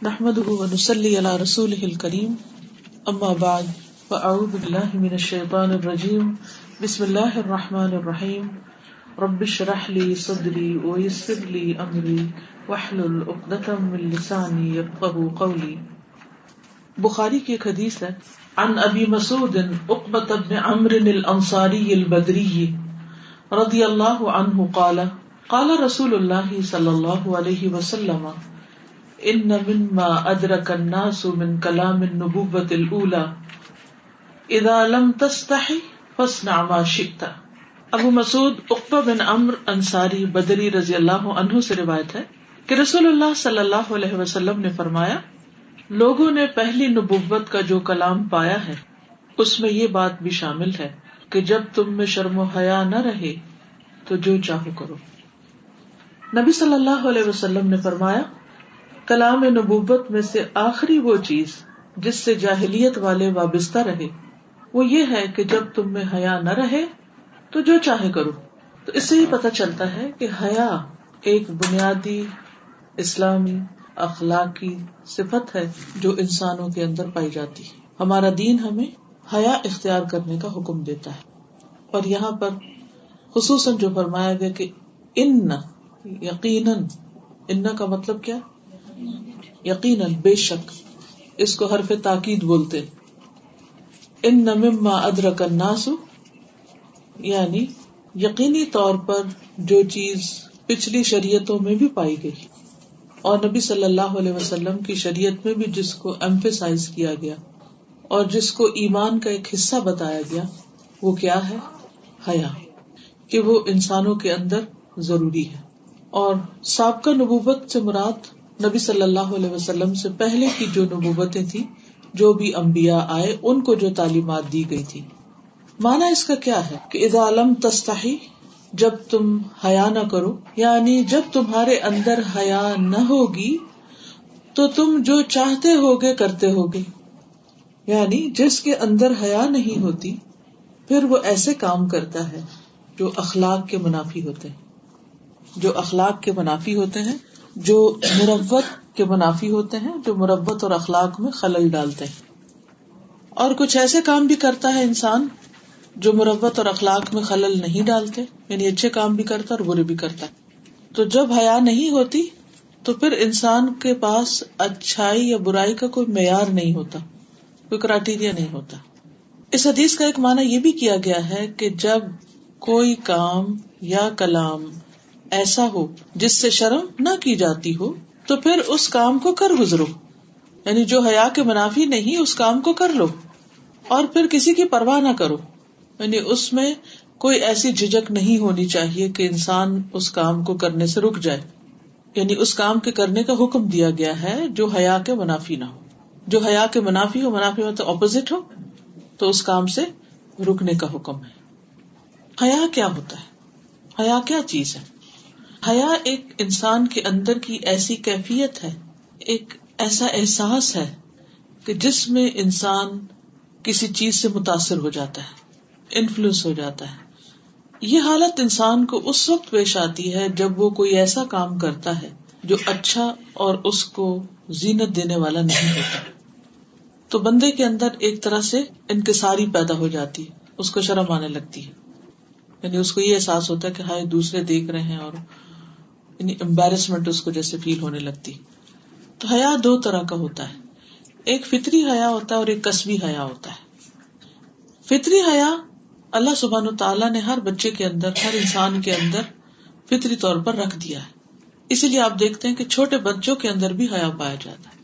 نحمده ونصلي على رسوله الكريم اما بعد فاعوذ بالله من الشيطان الرجيم بسم الله الرحمن الرحيم رب اشرح لي صدري ويسر لي امري واحلل عقدة من لساني يفقهوا قولي. بخاری کی ایک حدیث ہے عن ابی مسعود عقبة بن عمرو الانصاری البدری رضی اللہ عنہ قال قال رسول اللہ صلی اللہ علیہ وسلم ان مما ادرک الناس من کلام النبوۃ الاولى اذا لم تستحی فاصنع ما شئت. ابو مسعود عقبہ بن عمرو انصاری بدری رضی اللہ عنہ سے روایت ہے کہ رسول اللہ صلی اللہ علیہ وسلم نے فرمایا، لوگوں نے پہلی نبوت کا جو کلام پایا ہے اس میں یہ بات بھی شامل ہے کہ جب تم میں شرم و حیا نہ رہے تو جو چاہو کرو. نبی صلی اللہ علیہ وسلم نے فرمایا، کلام نبوت میں سے آخری وہ چیز جس سے جاہلیت والے وابستہ رہے وہ یہ ہے کہ جب تم میں حیا نہ رہے تو جو چاہے کرو. تو اس سے ہی پتہ چلتا ہے کہ حیا ایک بنیادی اسلامی اخلاقی صفت ہے جو انسانوں کے اندر پائی جاتی ہے. ہمارا دین ہمیں حیا اختیار کرنے کا حکم دیتا ہے، اور یہاں پر خصوصاً جو فرمایا گیا کہ ان یقیناً، ان کا مطلب کیا؟ یقیناً، بے شک. اس کو حرف تاکید بولتے. ان مما ادرک الناس، یعنی یقینی طور پر جو چیز پچھلی شریعتوں میں بھی پائی گئی اور نبی صلی اللہ علیہ وسلم کی شریعت میں بھی جس کو ایمفیسائز کیا گیا اور جس کو ایمان کا ایک حصہ بتایا گیا، وہ کیا ہے؟ حیا، کہ وہ انسانوں کے اندر ضروری ہے. اور سابقہ نبوت سے مراد نبی صلی اللہ علیہ وسلم سے پہلے کی جو نبوتیں تھی، جو بھی انبیاء آئے ان کو جو تعلیمات دی گئی تھی. معنی اس کا کیا ہے کہ اذا لم تستحی، جب تم حیا نہ کرو، یعنی جب تمہارے اندر حیا نہ ہوگی تو تم جو چاہتے ہوگے کرتے ہوگے. یعنی جس کے اندر حیا نہیں ہوتی پھر وہ ایسے کام کرتا ہے جو اخلاق کے منافی ہوتے ہیں، جو اخلاق کے منافی ہوتے ہیں، جو مروت کے منافی ہوتے ہیں، جو مروت اور اخلاق میں خلل ڈالتے ہیں. اور کچھ ایسے کام بھی کرتا ہے انسان جو مروت اور اخلاق میں خلل نہیں ڈالتے، یعنی اچھے کام بھی کرتا اور برے بھی کرتا ہے. تو جب حیا نہیں ہوتی تو پھر انسان کے پاس اچھائی یا برائی کا کوئی معیار نہیں ہوتا، کوئی کرائٹیریا نہیں ہوتا. اس حدیث کا ایک معنی یہ بھی کیا گیا ہے کہ جب کوئی کام یا کلام ایسا ہو جس سے شرم نہ کی جاتی ہو تو پھر اس کام کو کر گزرو، یعنی جو حیا کے منافی نہیں اس کام کو کر لو اور پھر کسی کی پرواہ نہ کرو. یعنی اس میں کوئی ایسی جھجک نہیں ہونی چاہیے کہ انسان اس کام کو کرنے سے رک جائے. یعنی اس کام کے کرنے کا حکم دیا گیا ہے جو حیا کے منافی نہ ہو. جو حیا کے منافی ہو، منافی میں تو اپوزٹ ہو، تو اس کام سے رکنے کا حکم ہے. حیا کیا ہوتا ہے؟ حیا کیا چیز ہے؟ حیا ایک انسان کے اندر کی ایسی کیفیت ہے، ایک ایسا احساس ہے کہ جس میں انسان کسی چیز سے متاثر ہو جاتا ہے، انفلوئنس ہو جاتا ہے. یہ حالت انسان کو اس وقت پیش آتی ہے جب وہ کوئی ایسا کام کرتا ہے جو اچھا اور اس کو زینت دینے والا نہیں ہوتا. تو بندے کے اندر ایک طرح سے انکساری پیدا ہو جاتی ہے، اس کو شرم آنے لگتی ہے. یعنی اس کو یہ احساس ہوتا ہے کہ ہائے دوسرے دیکھ رہے ہیں، اور یعنی امبیرسمنٹ اس کو جیسے فیل ہونے لگتی. تو حیا دو طرح کا ہوتا ہے، ایک فطری حیا ہوتا ہے اور ایک کسبی حیا ہوتا ہے. فطری حیا اللہ سبحانہ وتعالیٰ نے ہر بچے کے اندر، ہر انسان کے اندر فطری طور پر رکھ دیا ہے. اسی لیے آپ دیکھتے ہیں کہ چھوٹے بچوں کے اندر بھی حیا پایا جاتا ہے.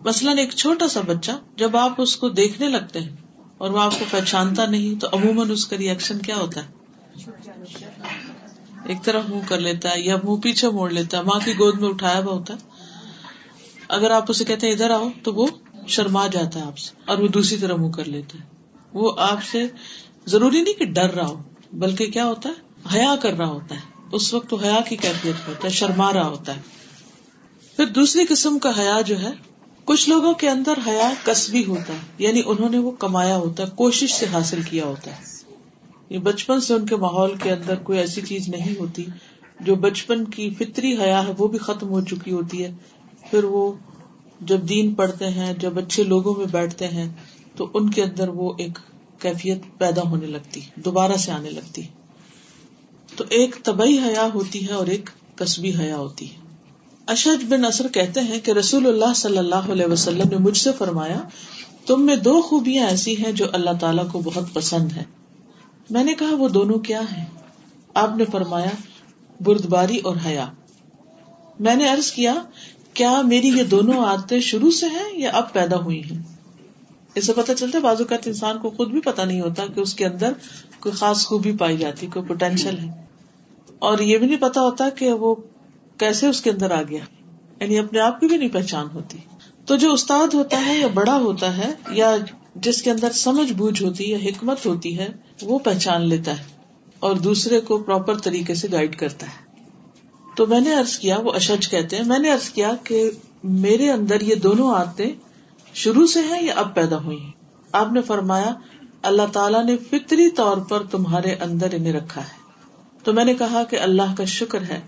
مثلاً ایک چھوٹا سا بچہ جب آپ اس کو دیکھنے لگتے ہیں اور وہ آپ کو پہچانتا نہیں تو عموماً اس کا ریئیکشن کیا ہوتا ہے؟ ایک طرف منہ کر لیتا ہے یا منہ پیچھے موڑ لیتا ہے. ماں کی گود میں اٹھایا ہوا ہوتا ہے. اگر آپ اسے کہتے ہیں ادھر آؤ تو وہ شرما جاتا ہے آپ سے اور وہ دوسری طرف منہ کر لیتا ہے. وہ آپ سے ضروری نہیں کہ ڈر رہا ہو، بلکہ کیا ہوتا ہے؟ حیا کر رہا ہوتا ہے. اس وقت وہ حیا کی کیفیت ہوتا ہے، شرما رہا ہوتا ہے. پھر دوسری قسم کا حیا جو ہے، کچھ لوگوں کے اندر حیا کسبی ہوتا ہے، یعنی انہوں نے وہ کمایا ہوتا ہے، کوشش سے حاصل کیا ہوتا ہے. یہ بچپن سے ان کے ماحول کے اندر کوئی ایسی چیز نہیں ہوتی، جو بچپن کی فطری حیا ہے وہ بھی ختم ہو چکی ہوتی ہے. پھر وہ جب دین پڑھتے ہیں، جب اچھے لوگوں میں بیٹھتے ہیں تو ان کے اندر وہ ایک کیفیت پیدا ہونے لگتی، دوبارہ سے آنے لگتی. تو ایک طبعی حیا ہوتی ہے اور ایک کسبی حیا ہوتی ہے. اشج بن نصر کہتے ہیں کہ رسول اللہ صلی اللہ علیہ وسلم نے مجھ سے فرمایا، تم میں 2 خوبیاں ایسی ہیں جو اللہ تعالیٰ کو بہت پسند ہیں. میں نے کہا وہ دونوں کیا ہیں؟ آپ نے فرمایا بردباری اور حیا. میں نے عرض کیا کیا میری یہ دونوں عادتیں شروع سے ہیں یا اب پیدا ہوئی ہیں؟ اس سے پتہ چلتا ہے بعض اوقات انسان کو خود بھی پتہ نہیں ہوتا کہ اس کے اندر کوئی خاص خوبی پائی جاتی، کوئی پوٹینشیل ہے، اور یہ بھی نہیں پتا ہوتا کہ وہ کیسے اس کے اندر آ گیا، یعنی اپنے آپ کی بھی نہیں پہچان ہوتی. تو جو استاد ہوتا ہے یا بڑا ہوتا ہے یا جس کے اندر سمجھ بوجھ ہوتی ہے، حکمت ہوتی ہے، وہ پہچان لیتا ہے اور دوسرے کو پراپر طریقے سے گائیڈ کرتا ہے. تو میں نے عرض کیا، وہ اشج کہتے ہیں، میں نے عرض کیا کہ میرے اندر یہ دونوں عادتیں شروع سے ہیں یا اب پیدا ہوئی ہیں؟ آپ نے فرمایا اللہ تعالیٰ نے فطری طور پر تمہارے اندر انہیں رکھا ہے. تو میں نے کہا کہ اللہ کا شکر ہے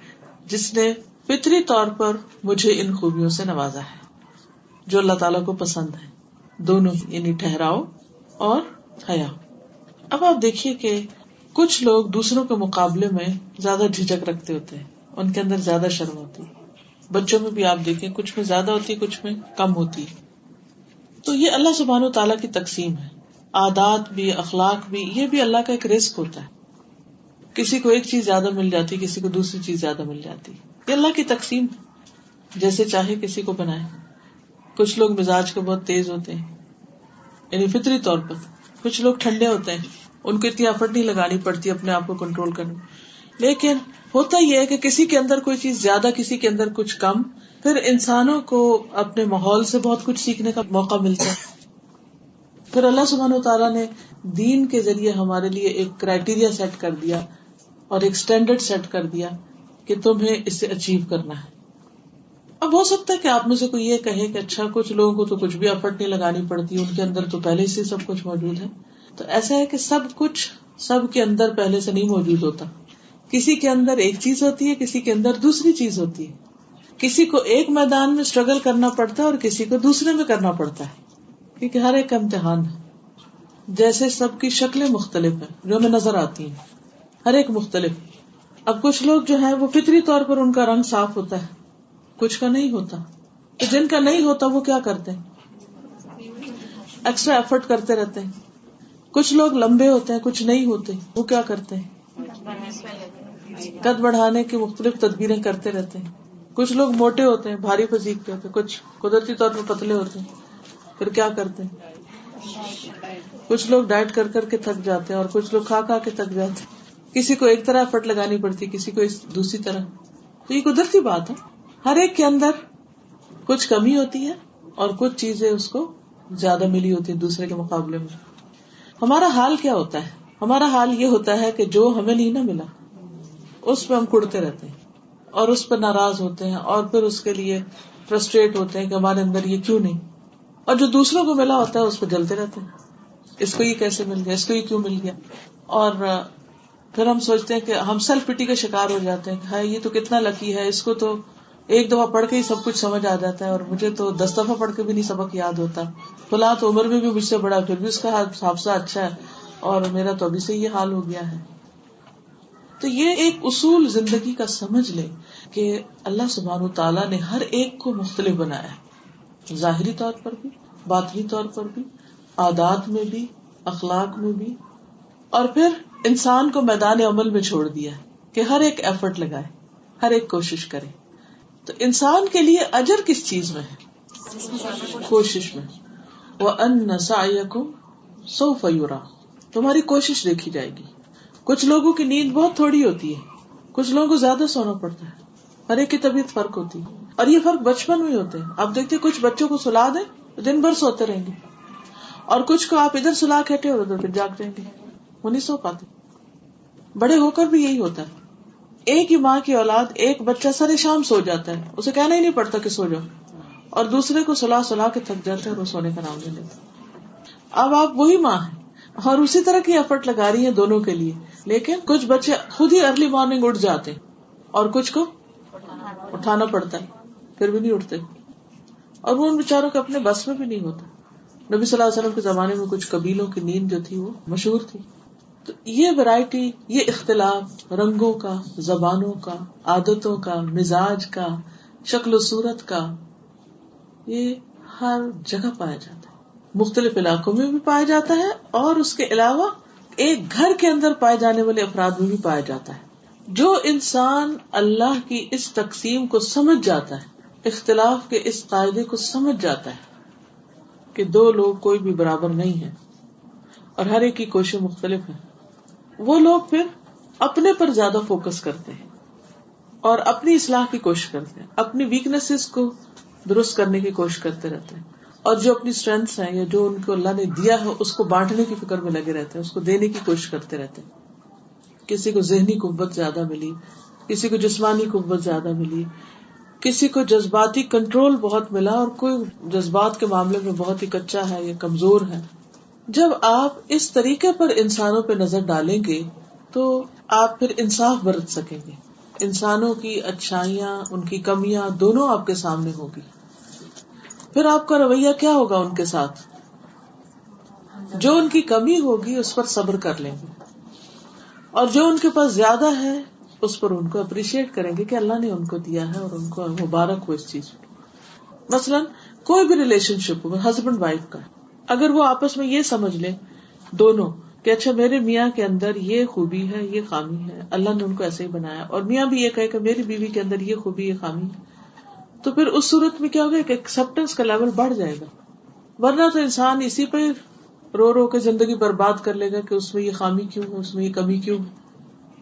جس نے فطری طور پر مجھے ان خوبیوں سے نوازا ہے جو اللہ تعالیٰ کو پسند ہے، دونوں، یعنی ٹھہراؤ اور حیا. اب آپ دیکھیے کہ کچھ لوگ دوسروں کے مقابلے میں زیادہ جھجک رکھتے ہوتے ہیں، ان کے اندر زیادہ شرم ہوتی ہے. بچوں میں بھی آپ دیکھیں کچھ میں زیادہ ہوتی ہے، کچھ میں کم ہوتی ہے. تو یہ اللہ سبحانہ و تعالیٰ کی تقسیم ہے. عادات بھی، اخلاق بھی، یہ بھی اللہ کا ایک رزق ہوتا ہے. کسی کو ایک چیز زیادہ مل جاتی، کسی کو دوسری چیز زیادہ مل جاتی. یہ اللہ کی تقسیم جیسے چاہے کسی کو بنائے. کچھ لوگ مزاج کے بہت تیز ہوتے ہیں، یعنی فطری طور پر. کچھ لوگ ٹھنڈے ہوتے ہیں، ان کو اتنی ایفرٹ نہیں لگانی پڑتی اپنے آپ کو کنٹرول کرنے. لیکن ہوتا یہ ہے کہ کسی کے اندر کوئی چیز زیادہ، کسی کے اندر کچھ کم. پھر انسانوں کو اپنے ماحول سے بہت کچھ سیکھنے کا موقع ملتا ہے. پھر اللہ سبحانہ تعالیٰ نے دین کے ذریعے ہمارے لیے ایک کرائیٹیریا سیٹ کر دیا اور ایک سٹینڈرڈ سیٹ کر دیا کہ تمہیں اس سے اچیو کرنا ہے. اب ہو سکتا ہے کہ آپ میں سے کوئی یہ کہے کہ اچھا کچھ لوگوں کو تو کچھ بھی ایفرٹ نہیں لگانی پڑتی، ان کے اندر تو پہلے سے سب کچھ موجود ہے. تو ایسا ہے کہ سب کچھ سب کے اندر پہلے سے نہیں موجود ہوتا. کسی کے اندر ایک چیز ہوتی ہے، کسی کے اندر دوسری چیز ہوتی ہے. کسی کو ایک میدان میں اسٹرگل کرنا پڑتا ہے اور کسی کو دوسرے میں کرنا پڑتا ہے، کیونکہ ہر ایک کا امتحان ہے. جیسے سب کی شکلیں مختلف ہیں جو ہمیں نظر آتی ہیں، ہر ایک مختلف. اب کچھ لوگ جو ہیں وہ فطری طور پر ان کا رنگ صاف ہوتا ہے، کچھ کا نہیں ہوتا. تو جن کا نہیں ہوتا وہ کیا کرتے ہیں؟ ایکسٹرا ایفرٹ کرتے رہتے ہیں. کچھ لوگ لمبے ہوتے ہیں، کچھ نہیں ہوتے، وہ کیا کرتے ہیں؟ قد بڑھانے کی مختلف تدبیریں کرتے رہتے ہیں. کچھ لوگ موٹے ہوتے ہیں، بھاری فزیک کے ہوتے ہیں، کچھ قدرتی طور پر پتلے ہوتے ہیں، پھر کیا کرتے ہیں؟ کچھ لوگ ڈائٹ کر کر کے تھک جاتے ہیں اور کچھ لوگ کھا کھا کے تھک جاتے ہیں. کسی کو ایک طرح ایفرٹ لگانی پڑتی، کسی کو دوسری طرح. تو یہ قدرتی بات ہے. ہر ایک کے اندر کچھ کمی ہوتی ہے اور کچھ چیزیں اس کو زیادہ ملی ہوتی ہیں دوسرے کے مقابلے میں. ہمارا حال کیا ہوتا ہے؟ ہمارا حال یہ ہوتا ہے کہ جو ہمیں نہیں نہ ملا اس پہ ہم کڑتے رہتے ہیں اور اس پر ناراض ہوتے ہیں اور پھر اس کے لیے فرسٹریٹ ہوتے ہیں کہ ہمارے اندر یہ کیوں نہیں. اور جو دوسروں کو ملا ہوتا ہے اس پہ جلتے رہتے ہیں، اس کو یہ کیسے مل گیا، اس کو یہ کیوں مل گیا. اور پھر ہم سوچتے ہیں کہ ہم سیلف پٹی کا شکار ہو جاتے ہیں کہ ہاں یہ تو کتنا لکی ہے، اس کو تو ایک دفعہ پڑھ کے ہی سب کچھ سمجھ آ جاتا ہے اور مجھے تو 10 دفعہ پڑھ کے بھی نہیں سبق یاد ہوتا. فلاں تو عمر میں بھی مجھ سے بڑا، پھر بھی اس کا حافظہ اچھا ہے اور میرا تو ابھی سے یہ حال ہو گیا ہے. تو یہ ایک اصول زندگی کا سمجھ لیں کہ اللہ سبحانہ تعالیٰ نے ہر ایک کو مختلف بنایا ہے، ظاہری طور پر بھی، باطنی طور پر بھی، عادات میں بھی، اخلاق میں بھی. اور پھر انسان کو میدان عمل میں چھوڑ دیا کہ ہر ایک ایفرٹ لگائے، ہر ایک کوشش کرے. تو انسان کے لیے اجر کس چیز میں ہے؟ کوشش میں. وَأَنَّ سَعْيَكُمْ سَوْفَ يُرَىٰ، تمہاری کوشش دیکھی جائے گی. کچھ لوگوں کی نیند بہت تھوڑی ہوتی ہے، کچھ لوگوں کو زیادہ سونا پڑتا ہے. ہر ایک کی طبیعت فرق ہوتی ہے اور یہ فرق بچپن میں ہوتے ہیں. آپ دیکھتے کچھ بچوں کو سلا دیں دن بھر سوتے رہیں گے اور کچھ کو آپ ادھر سلا کے ہٹے اور ادھر پھر جاگ جائیں گے، وہ نہیں سو پاتے. بڑے ہو کر بھی یہی ہوتا ہے. ایک ہی ماں کی اولاد، ایک بچہ سارے شام سو جاتا ہے، اسے کہنا ہی نہیں پڑتا کہ سو جاؤ، اور دوسرے کو سلا کے تھک جاتے ہیں اور وہ سونے کا نام نہیں لیتے. اب آپ وہی ماں ہیں اور اسی طرح کی ایفرٹ لگا رہی ہیں دونوں کے لیے، لیکن کچھ بچے خود ہی ارلی مارننگ اٹھ جاتے ہیں اور کچھ کو اٹھانا پڑتا ہے، پھر بھی نہیں اٹھتے. اور وہ ان بیچاروں کے اپنے بس میں بھی نہیں ہوتا. نبی صلی اللہ علیہ وسلم کے زمانے میں کچھ قبیلوں کی نیند جو تھی وہ مشہور تھی. تو یہ ویرائٹی، یہ اختلاف رنگوں کا، زبانوں کا، عادتوں کا، مزاج کا، شکل و صورت کا، یہ ہر جگہ پایا جاتا ہے. مختلف علاقوں میں بھی پایا جاتا ہے اور اس کے علاوہ ایک گھر کے اندر پائے جانے والے افراد میں بھی پایا جاتا ہے. جو انسان اللہ کی اس تقسیم کو سمجھ جاتا ہے، اختلاف کے اس قاعدے کو سمجھ جاتا ہے کہ دو لوگ کوئی بھی برابر نہیں ہے اور ہر ایک کی کوشش مختلف ہے، وہ لوگ پھر اپنے پر زیادہ فوکس کرتے ہیں اور اپنی اصلاح کی کوشش کرتے ہیں، اپنی ویکنیسز کو درست کرنے کی کوشش کرتے رہتے ہیں، اور جو اپنی اسٹرینگثs ہیں یا جو ان کو اللہ نے دیا ہے اس کو بانٹنے کی فکر میں لگے رہتے ہیں، اس کو دینے کی کوشش کرتے رہتے ہیں. کسی کو ذہنی قوت زیادہ ملی، کسی کو جسمانی قوت زیادہ ملی، کسی کو جذباتی کنٹرول بہت ملا اور کوئی جذبات کے معاملے میں بہت ہی کچا ہے یا کمزور ہے. جب آپ اس طریقے پر انسانوں پہ نظر ڈالیں گے تو آپ پھر انصاف برت سکیں گے. انسانوں کی اچھائیاں، ان کی کمیاں دونوں آپ کے سامنے ہوگی. پھر آپ کا رویہ کیا ہوگا ان کے ساتھ؟ جو ان کی کمی ہوگی اس پر صبر کر لیں گے، اور جو ان کے پاس زیادہ ہے اس پر ان کو اپریشیٹ کریں گے کہ اللہ نے ان کو دیا ہے اور ان کو مبارک ہو اس چیز میں. مثلا کوئی بھی ریلیشن شپ ہو، ہسبینڈ وائف کا، اگر وہ آپس میں یہ سمجھ لیں دونوں کہ اچھا میرے میاں کے اندر یہ خوبی ہے، یہ خامی ہے، اللہ نے ان کو ایسے ہی بنایا، اور میاں بھی یہ کہے کہ میری بیوی کے اندر یہ خوبی، یہ خامی ہے، تو پھر اس صورت میں کیا ہوگا کہ ایکسپٹینس کا لیول بڑھ جائے گا. ورنہ تو انسان اسی پہ رو رو کے زندگی برباد کر لے گا کہ اس میں یہ خامی کیوں ہے، اس میں یہ کمی کیوں ہے.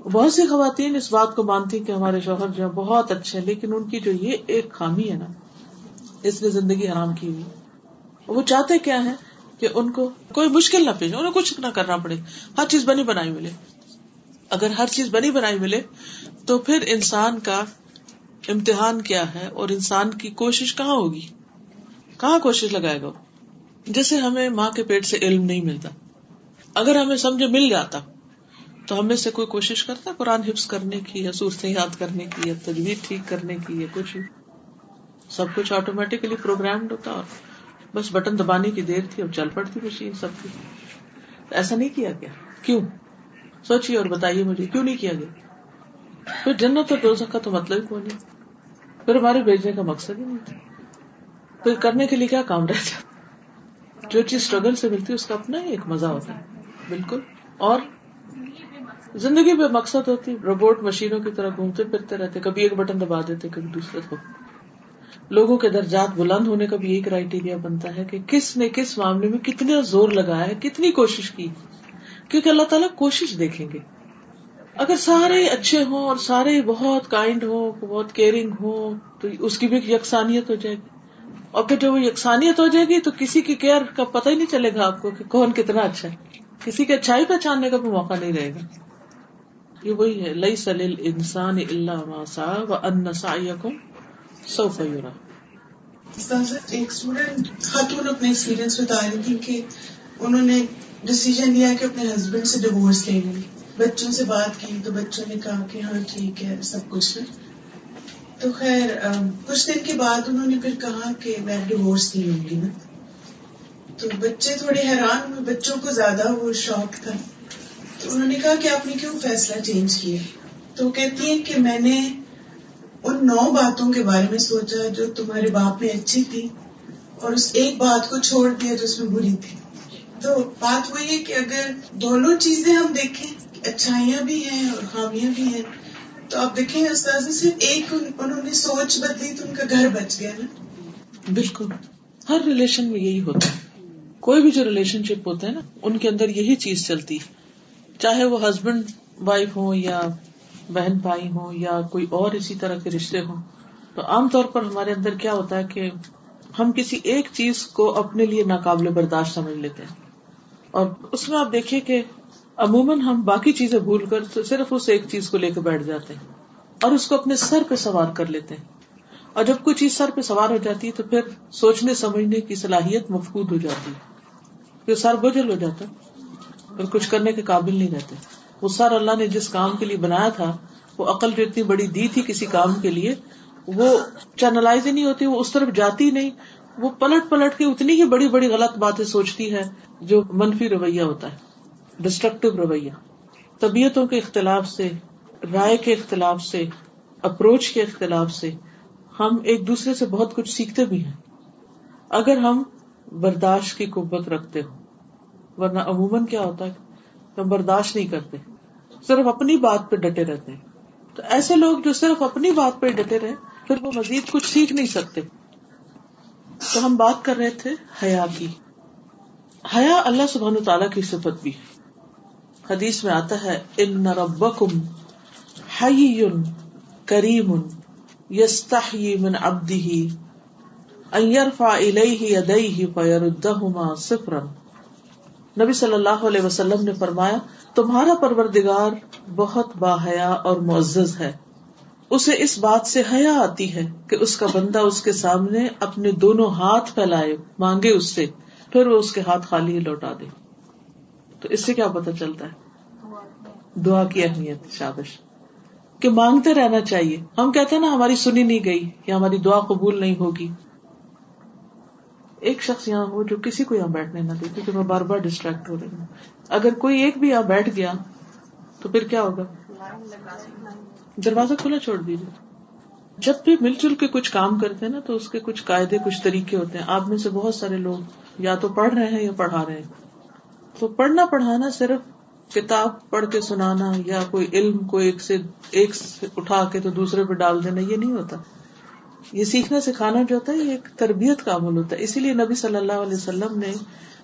بہت سی خواتین اس بات کو مانتی کہ ہمارے شوہر جو ہے بہت اچھے ہیں، لیکن ان کی جو یہ ایک خامی ہے نا، اس نے زندگی حرام کی ہوئی. وہ چاہتے کیا ہے کہ ان کو کوئی مشکل نہ پیش، انہیں کچھ نہ کرنا پڑے، ہر چیز بنی بنائی ملے. اگر ہر چیز بنی بنائی ملے تو پھر انسان کا امتحان کیا ہے اور انسان کی کوشش کہاں ہوگی، کہاں کوشش لگائے گا. جیسے ہمیں ماں کے پیٹ سے علم نہیں ملتا، اگر ہمیں سمجھے مل جاتا تو ہم میں سے کوئی کوشش کرتا قرآن حفظ کرنے کی یا صورتیں یاد کرنے کی یا تجوید ٹھیک کرنے کی یا کچھ. سب کچھ آٹومیٹکلی پروگرامڈ ہوتا اور بس بٹن دبانے کی دیر تھی، اب چل پڑتی مشین سب کی. ایسا نہیں کیا گیا. کیوں؟ سوچیے اور بتائیے مجھے کیوں نہیں کیا گیا. پھر جنت اور دوزخ کا تو مطلب ہی کون ہے، پھر ہمارے بھیجنے کا مقصد ہی نہیں تھا. پھر کرنے کے لیے کیا کام رہ جاتا. جو چیز اسٹرگل سے ملتی ہے اس کا اپنا ہی ایک مزہ ہوتا ہے. بالکل. اور زندگی بے مقصد ہوتی، روبوٹ مشینوں کی طرح گھومتے پھرتے رہتے، کبھی ایک بٹن دبا دیتے کبھی دوسرے کو. لوگوں کے درجات بلند ہونے کا بھی یہی کرائیٹیریا بنتا ہے کہ کس نے کس معاملے میں کتنا زور لگایا ہے، کتنی کوشش کی. کیونکہ اللہ تعالیٰ کوشش دیکھیں گے. اگر سارے اچھے ہوں اور سارے بہت کائنڈ ہوں، بہت کیئرنگ ہوں، تو اس کی بھی یکسانیت ہو جائے گی. اور پھر جب وہ یکسانیت ہو جائے گی تو کسی کی کیئر کا پتہ ہی نہیں چلے گا آپ کو کہ کون کتنا اچھا ہے. کسی کی اچھائی پہچاننے کا بھی موقع نہیں رہے گا. یہ وہی ہے لیس للانسان الا ما سعى وان سعيكم سوف يرى. ایک اسٹوڈینٹ خاتون اپنے ایکسپیرینس بتا رہی تھی کہ انہوں نے ڈیسیژن لیا کہ اپنے ہسبینڈ سے ڈیورس لیں گے. بچوں سے بات کی تو بچوں نے کہا کہ ہاں ٹھیک ہے سب کچھ ہے. تو خیر کچھ دن کے بعد انہوں نے پھر کہا کہ میں ڈیورس نہیں لوں گی نا. تو بچے تھوڑے حیران ہوئے، بچوں کو زیادہ وہ شوق تھا. تو انہوں نے کہا کہ آپ نے کیوں فیصلہ چینج کیا. تو کہتی ہیں کہ میں نے ان 9 باتوں کے بارے میں سوچا جو تمہارے باپ میں اچھی تھی اور اس ایک بات کو چھوڑ دیا جو اس میں بری تھی. تو بات وہی ہے کہ اگر دونوں چیزیں ہم دیکھیں، اچھائیاں بھی ہیں اور خامیاں بھی ہیں، تو آپ دیکھیں استاذ صرف ایک انہوں نے سوچ بدلی تو ان کا گھر بچ گیا نا. بالکل. ہر ریلیشن میں یہی ہوتا ہے. کوئی بھی جو ریلیشن شپ ہوتا ہے نا ان کے اندر یہی چیز چلتی ہے، چاہے وہ ہسبینڈ وائف ہوں یا بہن بھائی ہوں یا کوئی اور اسی طرح کے رشتے ہوں. تو عام طور پر ہمارے اندر کیا ہوتا ہے کہ ہم کسی ایک چیز کو اپنے لیے ناقابل برداشت سمجھ لیتے ہیں، اور اس میں آپ دیکھیے کہ عموماً ہم باقی چیزیں بھول کر صرف اس ایک چیز کو لے کے بیٹھ جاتے ہیں اور اس کو اپنے سر پہ سوار کر لیتے ہیں. اور جب کوئی چیز سر پہ سوار ہو جاتی ہے تو پھر سوچنے سمجھنے کی صلاحیت مفقود ہو جاتی ہے، پھر سر بوجھل ہو جاتا ہے، پھر کچھ کرنے کے قابل نہیں رہتے. وہ سر اللہ نے جس کام کے لیے بنایا تھا، وہ عقل جو اتنی بڑی دی تھی کسی کام کے لیے، وہ چینلائز ہی نہیں ہوتی، وہ اس طرف جاتی نہیں، وہ پلٹ پلٹ کے اتنی ہی بڑی بڑی غلط باتیں سوچتی ہے جو منفی رویہ ہوتا ہے، ڈسٹرکٹیو رویہ. طبیعتوں کے اختلاف سے، رائے کے اختلاف سے، اپروچ کے اختلاف سے ہم ایک دوسرے سے بہت کچھ سیکھتے بھی ہیں اگر ہم برداشت کی قوت رکھتے ہو. ورنہ عموماً کیا ہوتا ہے کہ ہم برداشت نہیں کرتے، صرف اپنی بات پہ ڈٹے رہتے ہیں. تو ایسے لوگ جو صرف اپنی بات پہ ڈٹے رہے پھر وہ مزید کچھ سیکھ نہیں سکتے. تو ہم بات کر رہے تھے حیا کی. حیا اللہ سبحانہ وتعالیٰ کی صفت بھی ہے. حدیث میں آتا ہے ان ربکم حی کریم یستحیی من عبدہ ان یرفع الیہ یدیہ فیردہما صفرا. نبی صلی اللہ علیہ وسلم نے فرمایا تمہارا پروردگار بہت باحیا اور معزز ہے، اسے اس بات سے حیا آتی ہے کہ اس کا بندہ اس کے سامنے اپنے دونوں ہاتھ پھیلائے، مانگے اس سے، پھر وہ اس کے ہاتھ خالی ہی لوٹا دے. تو اس سے کیا پتہ چلتا ہے؟ دعا کی اہمیت. شابش، کہ مانگتے رہنا چاہیے. ہم کہتے ہیں نا ہماری سنی نہیں گئی یا ہماری دعا قبول نہیں ہوگی. ایک شخص یہاں ہو جو کسی کو یہاں بیٹھنے نہ دے، کیونکہ میں بار بار ڈسٹریکٹ ہو رہی ہوں. اگر کوئی ایک بھی یہاں بیٹھ گیا تو پھر کیا ہوگا؟ دروازہ کھلا چھوڑ دیجیے. جب بھی مل جل کے کچھ کام کرتے ہیں نا تو اس کے کچھ قاعدے، کچھ طریقے ہوتے ہیں. آپ میں سے بہت سارے لوگ یا تو پڑھ رہے ہیں یا پڑھا رہے ہیں. تو پڑھنا پڑھانا صرف کتاب پڑھ کے سنانا یا کوئی علم کو ایک سے اٹھا کے تو دوسرے پہ ڈال دینا، یہ نہیں ہوتا. یہ سیکھنا سکھانا جو ہوتا ہے یہ ایک تربیت کا عمل ہوتا ہے. اسی لیے نبی صلی اللہ علیہ وسلم نے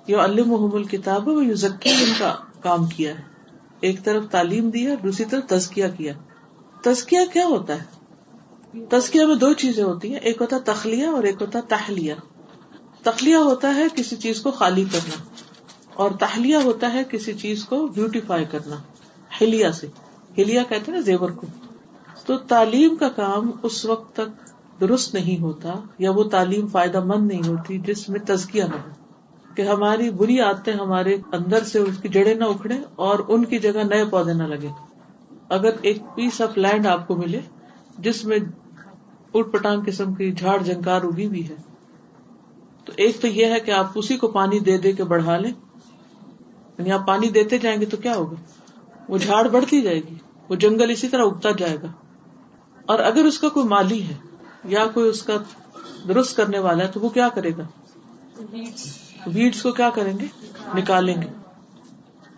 یعلمہم الکتاب و یزکیہم کا کام کیا ہے. ایک طرف تعلیم دی ہے، دوسری طرف تزکیہ کیا. تزکیہ کیا ہوتا ہے؟ تزکیہ میں دو چیزیں ہوتی ہیں، ایک ہوتا ہے تخلیہ اور ایک ہوتا ہے تحلیہ. تخلیہ ہوتا ہے کسی چیز کو خالی کرنا، اور تحلیہ ہوتا ہے کسی چیز کو بیوٹیفائی کرنا. حلیہ سے، حلیہ کہتے ہیں نا زیور کو. تو تعلیم کا کام اس وقت تک درست نہیں ہوتا یا وہ تعلیم فائدہ مند نہیں ہوتی جس میں تزکیہ نہ ہو، کہ ہماری بری عادتیں ہمارے اندر سے اس کی جڑیں نہ اکھڑے اور ان کی جگہ نئے پودے نہ لگے. اگر ایک پیس آف لینڈ آپ کو ملے جس میں اٹ پٹانگ قسم کی جھاڑ جھنکار اگی ہوئی ہے، تو ایک تو یہ ہے کہ آپ اسی کو پانی دے دے کے بڑھا لیں. یعنی آپ پانی دیتے جائیں گے تو کیا ہوگا؟ وہ جھاڑ بڑھتی جائے گی، وہ جنگل اسی طرح اگتا جائے گا. اور اگر اس کا کوئی مالی ہے یا کوئی اس کا درست کرنے والا ہے تو وہ کیا کرے گا؟ ویڈز کو کیا کریں گے؟ نکالیں گے.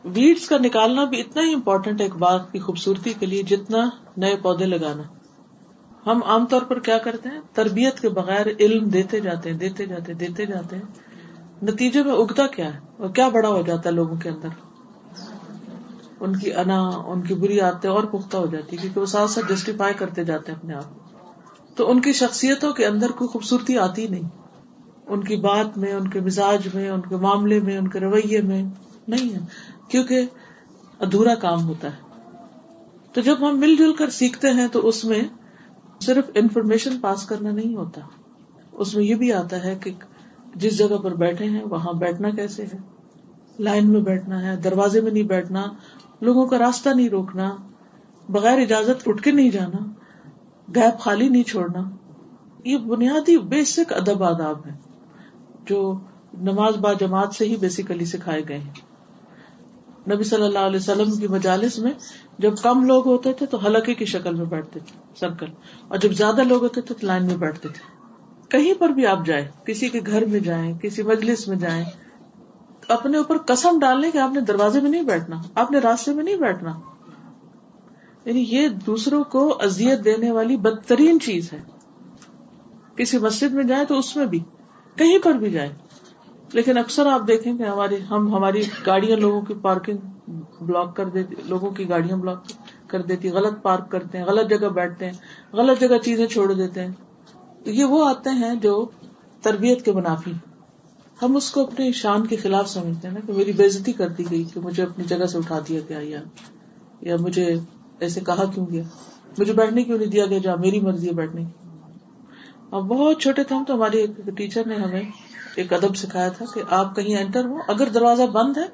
ویڈز کا نکالنا بھی اتنا ہی امپورٹنٹ ہے ایک باغ کی خوبصورتی کے لیے جتنا نئے پودے لگانا. ہم عام طور پر کیا کرتے ہیں؟ تربیت کے بغیر علم دیتے جاتے ہیں. نتیجے میں اگتا کیا ہے اور کیا بڑا ہو جاتا ہے لوگوں کے اندر؟ ان کی انا، ان کی بری عادتیں اور پختہ ہو جاتی ہے، کیونکہ وہ ساتھ ساتھ جسٹیفائی کرتے جاتے ہیں اپنے آپ. تو ان کی شخصیتوں کے اندر کوئی خوبصورتی آتی نہیں، ان کی بات میں، ان کے مزاج میں، ان کے معاملے میں، ان کے رویے میں نہیں ہے، کیونکہ ادھورا کام ہوتا ہے. تو جب ہم مل جل کر سیکھتے ہیں تو اس میں صرف انفارمیشن پاس کرنا نہیں ہوتا، اس میں یہ بھی آتا ہے کہ جس جگہ پر بیٹھے ہیں وہاں بیٹھنا کیسے ہے، لائن میں بیٹھنا ہے، دروازے میں نہیں بیٹھنا، لوگوں کا راستہ نہیں روکنا، بغیر اجازت اٹھ کے نہیں جانا، گیپ خالی نہیں چھوڑنا. یہ بنیادی بیسک ادب آداب ہیں جو نماز با جماعت سے ہی بیسیکلی سکھائے گئے ہیں. نبی صلی اللہ علیہ وسلم کی مجالس میں جب کم لوگ ہوتے تھے تو حلقے کی شکل میں بیٹھتے تھے، سرکل، اور جب زیادہ لوگ ہوتے تھے تو لائن میں بیٹھتے تھے. کہیں پر بھی آپ جائیں، کسی کے گھر میں جائیں، کسی مجلس میں جائیں، اپنے اوپر قسم ڈال لیں کہ آپ نے دروازے میں نہیں بیٹھنا، آپ نے راستے میں نہیں بیٹھنا. یعنی یہ دوسروں کو اذیت دینے والی بدترین چیز ہے. کسی مسجد میں جائیں تو اس میں بھی، کہیں پر بھی جائیں. لیکن اکثر آپ دیکھیں کہ ہماری گاڑیاں لوگوں کی پارکنگ بلاک کر دیتی، لوگوں کی گاڑیاں بلاک کر دیتی، غلط پارک کرتے ہیں، غلط جگہ بیٹھتے ہیں، غلط جگہ چیزیں چھوڑ دیتے ہیں. تو یہ وہ آتے ہیں جو تربیت کے منافی. ہم اس کو اپنے شان کے خلاف سمجھتے ہیں نا، کہ میری بے عزتی کر دی گئی، کہ مجھے اپنی جگہ سے اٹھا دیا گیا، یا مجھے ایسے کہا کیوں گیا، مجھے بیٹھنے کیوں نہیں دیا گیا جہاں میری مرضی ہے بیٹھنے کی. اب بہت چھوٹے تھے ہم تو ہمارے ایک ٹیچر نے ہمیں ایک ادب سکھایا تھا کہ آپ کہیں انٹر ہو، اگر دروازہ بند ہے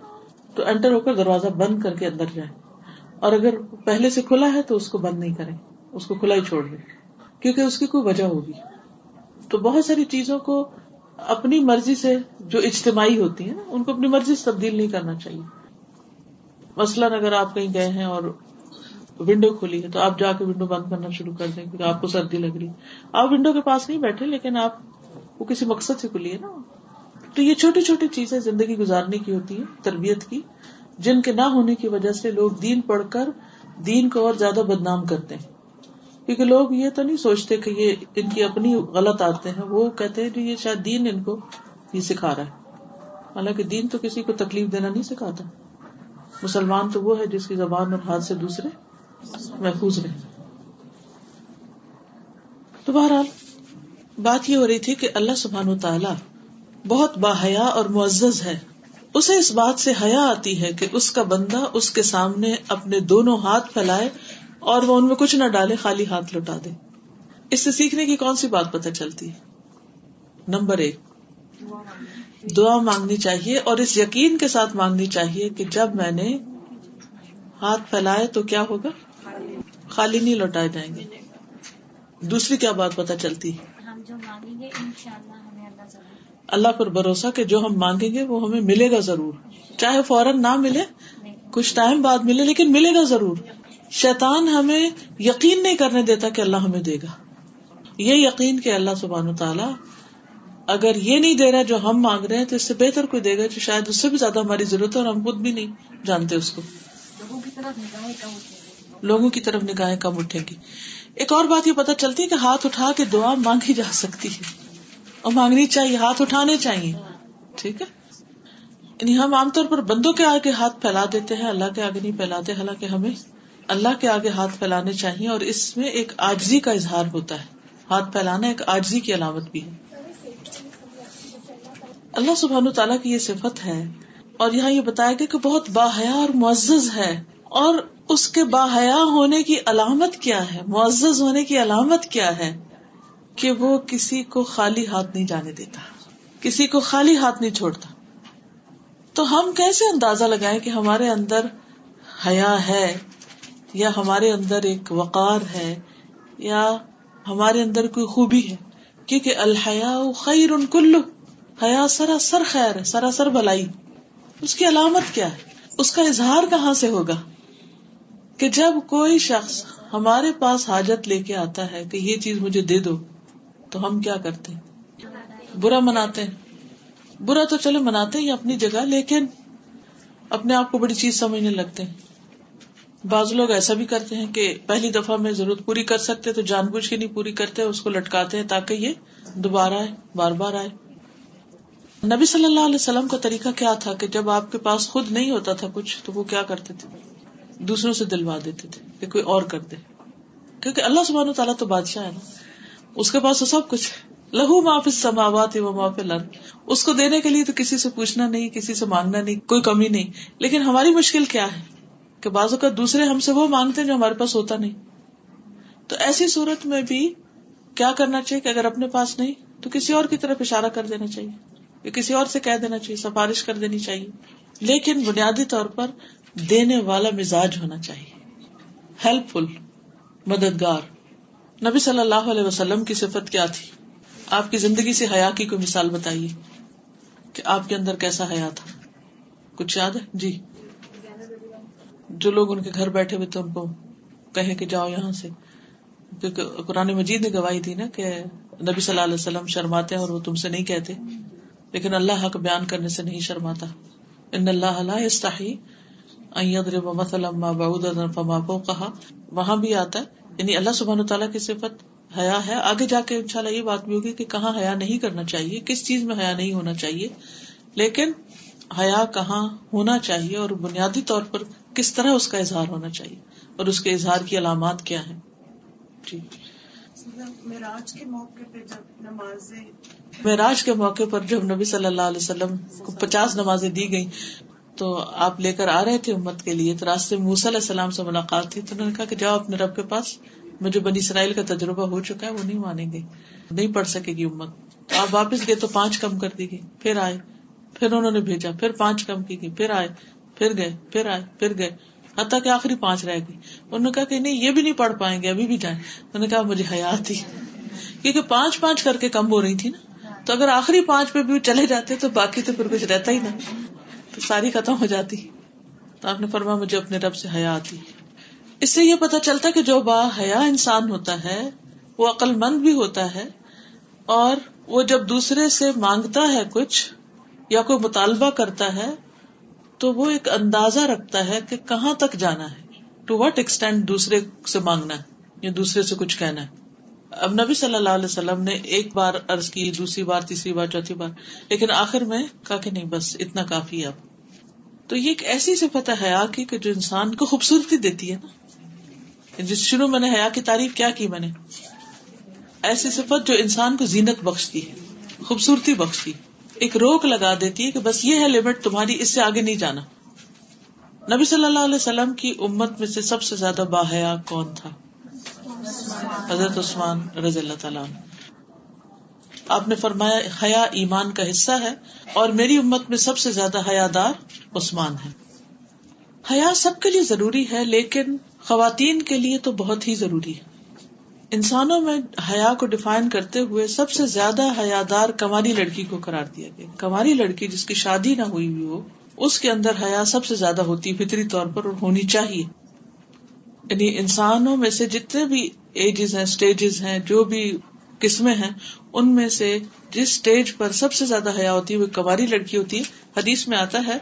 تو انٹر ہو کر دروازہ بند کر کے اندر جائیں، اور اگر پہلے سے کھلا ہے تو اس کو بند نہیں کریں، اس کو کھلا ہی چھوڑ دیں، کیونکہ اس کی کوئی وجہ ہوگی. تو بہت ساری چیزوں کو اپنی مرضی سے جو اجتماعی ہوتی ہیں نا ان کو اپنی مرضی سے تبدیل نہیں کرنا چاہیے. مثلاً اگر آپ کہیں گئے ہیں اور ونڈو کھلی ہے تو آپ جا کے ونڈو بند کرنا شروع کر دیں کیونکہ آپ کو سردی لگ رہی. آپ ونڈو کے پاس نہیں بیٹھے لیکن آپ وہ کسی مقصد سے کھلی ہے نا. تو یہ چھوٹی چھوٹی چیزیں زندگی گزارنے کی ہوتی ہیں, تربیت کی, جن کے نہ ہونے کی وجہ سے لوگ دین پڑھ کر دین کو اور زیادہ بدنام کرتے ہیں. کیونکہ لوگ یہ تو نہیں سوچتے کہ یہ ان کی اپنی غلط عادتیں ہیں, وہ کہتے ہیں کہ یہ شاید دین ان کو یہ سکھا رہا ہے, حالانکہ دین تو کسی کو تکلیف دینا نہیں سکھاتا. مسلمان تو وہ ہے جس کی زبان اور ہاتھ سے دوسرے محفوظ رہے. تو بہرحال بات یہ ہو رہی تھی کہ اللہ سبحانہ وتعالی بہت باحیا اور معزز ہے. اسے اس بات سے حیا آتی ہے کہ اس کا بندہ اس کے سامنے اپنے دونوں ہاتھ پھیلائے اور وہ ان میں کچھ نہ ڈالے, خالی ہاتھ لوٹا دے. اس سے سیکھنے کی کون سی بات پتہ چلتی ہے؟ نمبر 1, دعا مانگنی چاہیے اور اس یقین کے ساتھ مانگنی چاہیے کہ جب میں نے ہاتھ پھیلائے تو کیا ہوگا, خالی نہیں لوٹائے جائیں گے. دوسری کیا بات پتہ چلتی ہے؟ ہم جو مانگیں گے انشاءاللہ ہمیں اللہ ضرور, اللہ پر بھروسہ کہ جو ہم مانگیں گے وہ ہمیں ملے گا ضرور, چاہے فوراً نہ ملے, کچھ ٹائم بعد ملے, لیکن ملے گا ضرور. شیطان ہمیں یقین نہیں کرنے دیتا کہ اللہ ہمیں دے گا. یہ یقین کہ اللہ سبحانہ وتعالی اگر یہ نہیں دے رہا جو ہم مانگ رہے ہیں تو اس سے بہتر کوئی دے گا جو شاید اس سے بھی زیادہ ہماری ضرورت ہے اور ہم خود بھی نہیں جانتے اس کو. لوگوں کی طرف نگاہیں کم اٹھیں گی. ایک اور بات یہ پتہ چلتی ہے کہ ہاتھ اٹھا کے دعا مانگی جا سکتی ہے اور مانگنی چاہیے, ہاتھ اٹھانے چاہیے. ٹھیک ہے, یعنی ہم عام طور پر بندوں کے آگے ہاتھ پھیلا دیتے ہیں, اللہ کے آگے نہیں پھیلاتے, حالانکہ ہمیں اللہ کے آگے ہاتھ پھیلانے چاہیے. اور اس میں ایک عاجزی کا اظہار ہوتا ہے, ہاتھ پھیلانا ایک عاجزی کی علامت بھی ہے. اللہ سبحانہ تعالیٰ کی یہ صفت ہے, اور یہاں یہ بتایا گیا کہ بہت باحیا اور معزز ہے. اور اس کے باحیا ہونے کی علامت کیا ہے, معزز ہونے کی علامت کیا ہے, کہ وہ کسی کو خالی ہاتھ نہیں جانے دیتا, کسی کو خالی ہاتھ نہیں چھوڑتا. تو ہم کیسے اندازہ لگائیں کہ ہمارے اندر حیا ہے یا ہمارے اندر ایک وقار ہے یا ہمارے اندر کوئی خوبی ہے؟ کیونکہ الحیاء خیر کلہ, حیا سراسر خیر ہے, سراسر بھلائی. اس کی علامت کیا ہے, اس کا اظہار کہاں سے ہوگا؟ کہ جب کوئی شخص ہمارے پاس حاجت لے کے آتا ہے کہ یہ چیز مجھے دے دو, تو ہم کیا کرتے ہیں؟ برا مناتے ہیں. برا تو چلو مناتے ہیں اپنی جگہ, لیکن اپنے آپ کو بڑی چیز سمجھنے لگتے ہیں. بعض لوگ ایسا بھی کرتے ہیں کہ پہلی دفعہ میں ضرورت پوری کر سکتے تو جان بوجھ کے نہیں پوری کرتے, اس کو لٹکاتے ہیں تاکہ یہ دوبارہ آئے, بار بار آئے. نبی صلی اللہ علیہ وسلم کا طریقہ کیا تھا کہ جب آپ کے پاس خود نہیں ہوتا تھا کچھ تو وہ کیا کرتے تھے؟ دوسروں سے دلوا دیتے تھے کہ کوئی اور کر دے. کیونکہ اللہ سبحانہ تعالیٰ تو بادشاہ ہے نا, اس کے پاس تو سب کچھ ہے. لہو ما فی السماوات و ما فی الارض, اس کو دینے کے لیے تو کسی سے پوچھنا نہیں, کسی سے مانگنا نہیں, کوئی کمی نہیں. لیکن ہماری مشکل کیا ہے کہ بعض اوقات دوسرے ہم سے وہ مانگتے ہیں جو ہمارے پاس ہوتا نہیں. تو ایسی صورت میں بھی کیا کرنا چاہیے کہ اگر اپنے پاس نہیں تو کسی اور کی طرف اشارہ کر دینا چاہیے, یا کسی اور سے کہہ دینا چاہیے, سفارش کر دینی چاہیے. لیکن بنیادی طور پر دینے والا مزاج ہونا چاہیے, ہیلپ فل, مددگار. نبی صلی اللہ علیہ وسلم کی صفت کیا تھی؟ آپ کی زندگی سے حیا کی کوئی مثال بتائیے کہ آپ کے اندر کیسا حیا تھا, کچھ یاد ہے؟ جی. جو لوگ ان کے گھر بیٹھے ہوئے تھے ان کو کہیں کہ جاؤ یہاں سے, کیونکہ قرآن مجید نے گواہی دی نا کہ نبی صلی اللہ علیہ وسلم شرماتے ہیں اور وہ تم سے نہیں کہتے, لیکن اللہ حق بیان کرنے سے نہیں شرماتا. ان اللہ لا یستحی ان یضرب مثلا ما بعوضۃ فما فوقها, وہاں بھی آتا ہے. یعنی اللہ سبحانہ تعالیٰ کی صفت حیا ہے. آگے جا کے انشاءاللہ یہ بات بھی ہوگی کہ کہاں حیا نہیں کرنا چاہیے, کس چیز میں حیا نہیں ہونا چاہیے, لیکن حیا کہاں ہونا چاہیے اور بنیادی طور پر کس طرح اس کا اظہار ہونا چاہیے اور اس کے اظہار کی علامات کیا ہیں. جی. معراج کے موقع پہ جب معراج کے موقع پر جب نبی صلی اللہ علیہ وسلم کو 50 نمازیں دی گئیں تو آپ لے کر آ رہے تھے امت کے لیے, تو راستے میں موسیٰ علیہ السلام سے ملاقات تھی, تو انہوں نے کہا کہ جاؤ اپنے رب کے پاس, مجھے بنی اسرائیل کا تجربہ ہو چکا ہے, وہ نہیں مانیں گے, نہیں پڑھ سکے گی امت. تو آپ واپس گئے تو 5 کم کر دی گئی, پھر آئے, پھر انہوں نے بھیجا, پھر 5 کم کی گئی, پھر آئے, پھر گئے, پھر آئے, پھر گئے, حتیٰ کہ آخری 5 رہ گئی. انہوں نے کہا کہ نہیں یہ بھی نہیں پڑھ پائیں گے, ابھی بھی جائیں. انہوں نے کہا مجھے حیا آتی, کیونکہ 5 کر کے کم ہو رہی تھی نا, تو اگر آخری 5 پہ بھی چلے جاتے تو باقی تو پھر کچھ رہتا ہی نہ، تو ساری ختم ہو جاتی. تو آپ نے فرمایا مجھے اپنے رب سے حیا آتی. اس سے یہ پتا چلتا کہ جو با حیا انسان ہوتا ہے وہ عقل مند بھی ہوتا ہے، اور وہ جب دوسرے سے مانگتا ہے کچھ یا کوئی مطالبہ کرتا ہے تو وہ ایک اندازہ رکھتا ہے کہ کہاں تک جانا ہے، ٹو واٹ ایکسٹینٹ دوسرے سے مانگنا ہے یا دوسرے سے کچھ کہنا ہے. اب نبی صلی اللہ علیہ وسلم نے ایک بار عرض کی، دوسری بار، تیسری بار، چوتھی بار، لیکن آخر میں کہا کہ نہیں بس اتنا کافی ہے اب. تو یہ ایک ایسی صفت ہے حیا کی کہ جو انسان کو خوبصورتی دیتی ہے نا. جس شروع میں نے حیا کی تعریف کیا کی، میں نے ایسی صفت جو انسان کو زینت بخشتی ہے، خوبصورتی بخشتی، ایک روک لگا دیتی ہے کہ بس یہ ہے لمٹ تمہاری، اس سے آگے نہیں جانا. نبی صلی اللہ علیہ وسلم کی امت میں سے سب سے زیادہ باحیا کون تھا؟ حضرت عثمان رضی اللہ تعالیٰ عنہ. آپ نے فرمایا حیا ایمان کا حصہ ہے اور میری امت میں سب سے زیادہ حیادار عثمان ہے. حیا سب کے لیے ضروری ہے لیکن خواتین کے لیے تو بہت ہی ضروری ہے. انسانوں میں حیا کو ڈیفائن کرتے ہوئے سب سے زیادہ حیادار کنواری لڑکی کو قرار دیا گیا. کنواری لڑکی جس کی شادی نہ ہوئی ہوئی ہو اس کے اندر حیا سب سے زیادہ ہوتی ہے فطری طور پر، اور ہونی چاہیے. یعنی انسانوں میں سے جتنے بھی ایجز ہیں، سٹیجز ہیں، جو بھی قسمیں ہیں، ان میں سے جس سٹیج پر سب سے زیادہ حیا ہوتی ہے وہ کنواری لڑکی ہوتی ہے. حدیث میں آتا ہے،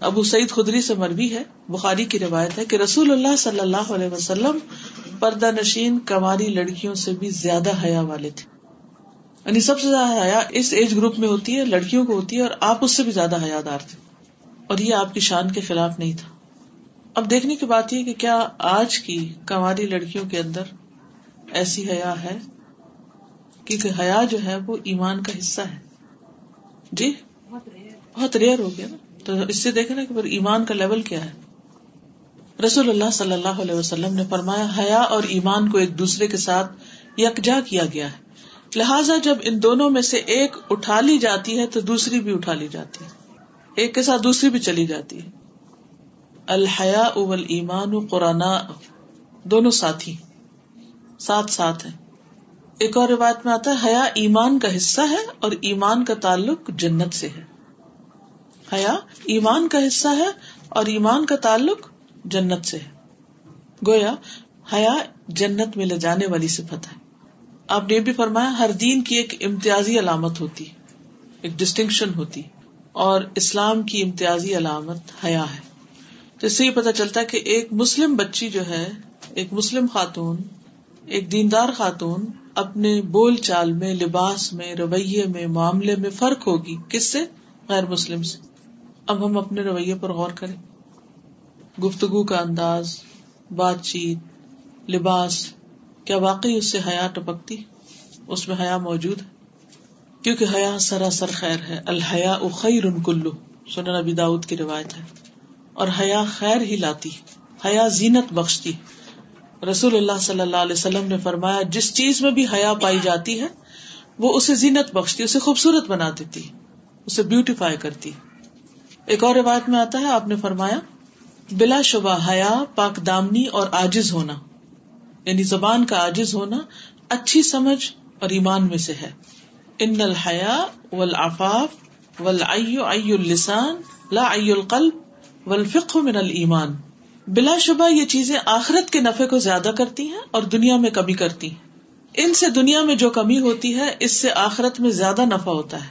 ابو سعید خدری سے مروی ہے، بخاری کی روایت ہے کہ رسول اللہ صلی اللہ علیہ وسلم پردہ نشین کنواری لڑکیوں سے بھی زیادہ حیا والے تھے. یعنی سب سے زیادہ حیا اس ایج گروپ میں ہوتی ہے، لڑکیوں کو ہوتی ہے، اور آپ اس سے بھی زیادہ حیادار تھے، اور یہ آپ کی شان کے خلاف نہیں تھا. اب دیکھنے کی بات یہ کہ کیا آج کی کنواری لڑکیوں کے اندر ایسی حیا ہے؟ کیونکہ حیا جو ہے وہ ایمان کا حصہ ہے. جی بہت ریئر ہو گیا نا. تو اس سے دیکھیں نا کہ پھر ایمان کا لیول کیا ہے. رسول اللہ صلی اللہ علیہ وسلم نے فرمایا حیا اور ایمان کو ایک دوسرے کے ساتھ یکجا کیا گیا ہے، لہٰذا جب ان دونوں میں سے ایک اٹھا لی جاتی ہے تو دوسری بھی اٹھا لی جاتی ہے، ایک کے ساتھ دوسری بھی چلی جاتی ہے. الحیاء والایمان قرناء، دونوں ساتھی ساتھ ساتھ ہیں. ایک اور روایت میں آتا ہے حیا ایمان کا حصہ ہے اور ایمان کا تعلق جنت سے ہے. حیا ایمان کا حصہ ہے اور ایمان کا تعلق جنت سے ہے. گویا حیا جنت میں لے جانے والی صفت ہے. آپ نے یہ بھی فرمایا ہر دین کی ایک امتیازی علامت ہوتی، ایک ڈسٹنکشن ہوتی، اور اسلام کی امتیازی علامت حیا ہے. تو اس سے یہ پتہ چلتا ہے کہ ایک مسلم بچی جو ہے، ایک مسلم خاتون، ایک دیندار خاتون اپنے بول چال میں، لباس میں، رویے میں، معاملے میں فرق ہوگی کس سے؟ غیر مسلم سے. اب ہم اپنے رویے پر غور کریں. گفتگو کا انداز، بات چیت، لباس، کیا واقعی اس سے حیا ٹپکتی؟ اس میں حیا موجود ہے؟ کیونکہ حیا سراسر خیر ہے. الحیاء خیر کلہ، سنن ابی داؤد کی روایت ہے. اور حیا خیر ہی لاتی، حیا زینت بخشتی. رسول اللہ صلی اللہ علیہ وسلم نے فرمایا جس چیز میں بھی حیا پائی جاتی ہے وہ اسے زینت بخشتی، اسے خوبصورت بنا دیتی، اسے بیوٹیفائی کرتی. ایک اور روایت میں آتا ہے، آپ نے فرمایا بلا شبہ حیا پاک دامنی اور عاجز ہونا، یعنی زبان کا عاجز ہونا اچھی سمجھ اور ایمان میں سے ہے. ان الحیاء والعفاف والعی عی اللسان لا عی القلب والفقہ من الایمان. بلا شبہ یہ چیزیں آخرت کے نفع کو زیادہ کرتی ہیں اور دنیا میں کمی کرتی ہیں. ان سے دنیا میں جو کمی ہوتی ہے اس سے آخرت میں زیادہ نفع ہوتا ہے.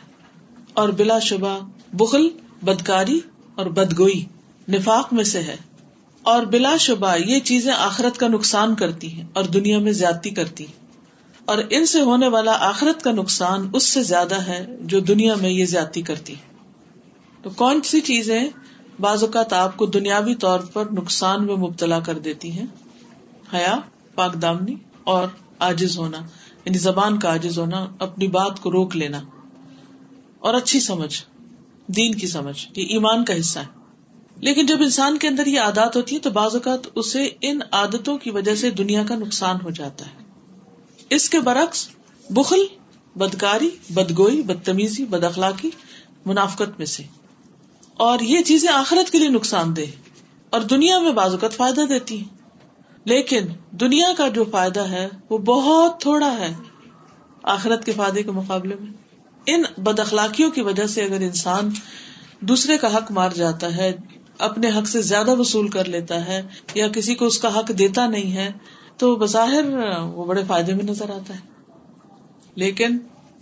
اور بلا شبہ بخل، بدکاری اور بدگوئی نفاق میں سے ہے. اور بلا شبہ یہ چیزیں آخرت کا نقصان کرتی ہیں اور دنیا میں زیادتی کرتی ہیں. اور ان سے ہونے والا آخرت کا نقصان اس سے زیادہ ہے جو دنیا میں یہ زیادتی کرتی ہے. تو کون سی چیزیں بعض اوقات آپ کو دنیاوی طور پر نقصان میں مبتلا کر دیتی ہیں؟ حیا، پاک دامنی اور عاجز ہونا، یعنی زبان کا عاجز ہونا، اپنی بات کو روک لینا، اور اچھی سمجھ، دین کی سمجھ، یہ ایمان کا حصہ ہے. لیکن جب انسان کے اندر یہ عادات ہوتی ہیں تو بعض اوقات اسے ان عادتوں کی وجہ سے دنیا کا نقصان ہو جاتا ہے. اس کے برعکس بخل، بدکاری، بدگوئی، بدتمیزی، بد اخلاقی منافقت میں سے. اور یہ چیزیں آخرت کے لیے نقصان دہ اور دنیا میں بعض اوقات فائدہ دیتی ہیں، لیکن دنیا کا جو فائدہ ہے وہ بہت تھوڑا ہے آخرت کے فائدے کے مقابلے میں. ان بد اخلاقیوں کی وجہ سے اگر انسان دوسرے کا حق مار جاتا ہے، اپنے حق سے زیادہ وصول کر لیتا ہے، یا کسی کو اس کا حق دیتا نہیں ہے، تو بظاہر وہ بڑے فائدے میں نظر آتا ہے، لیکن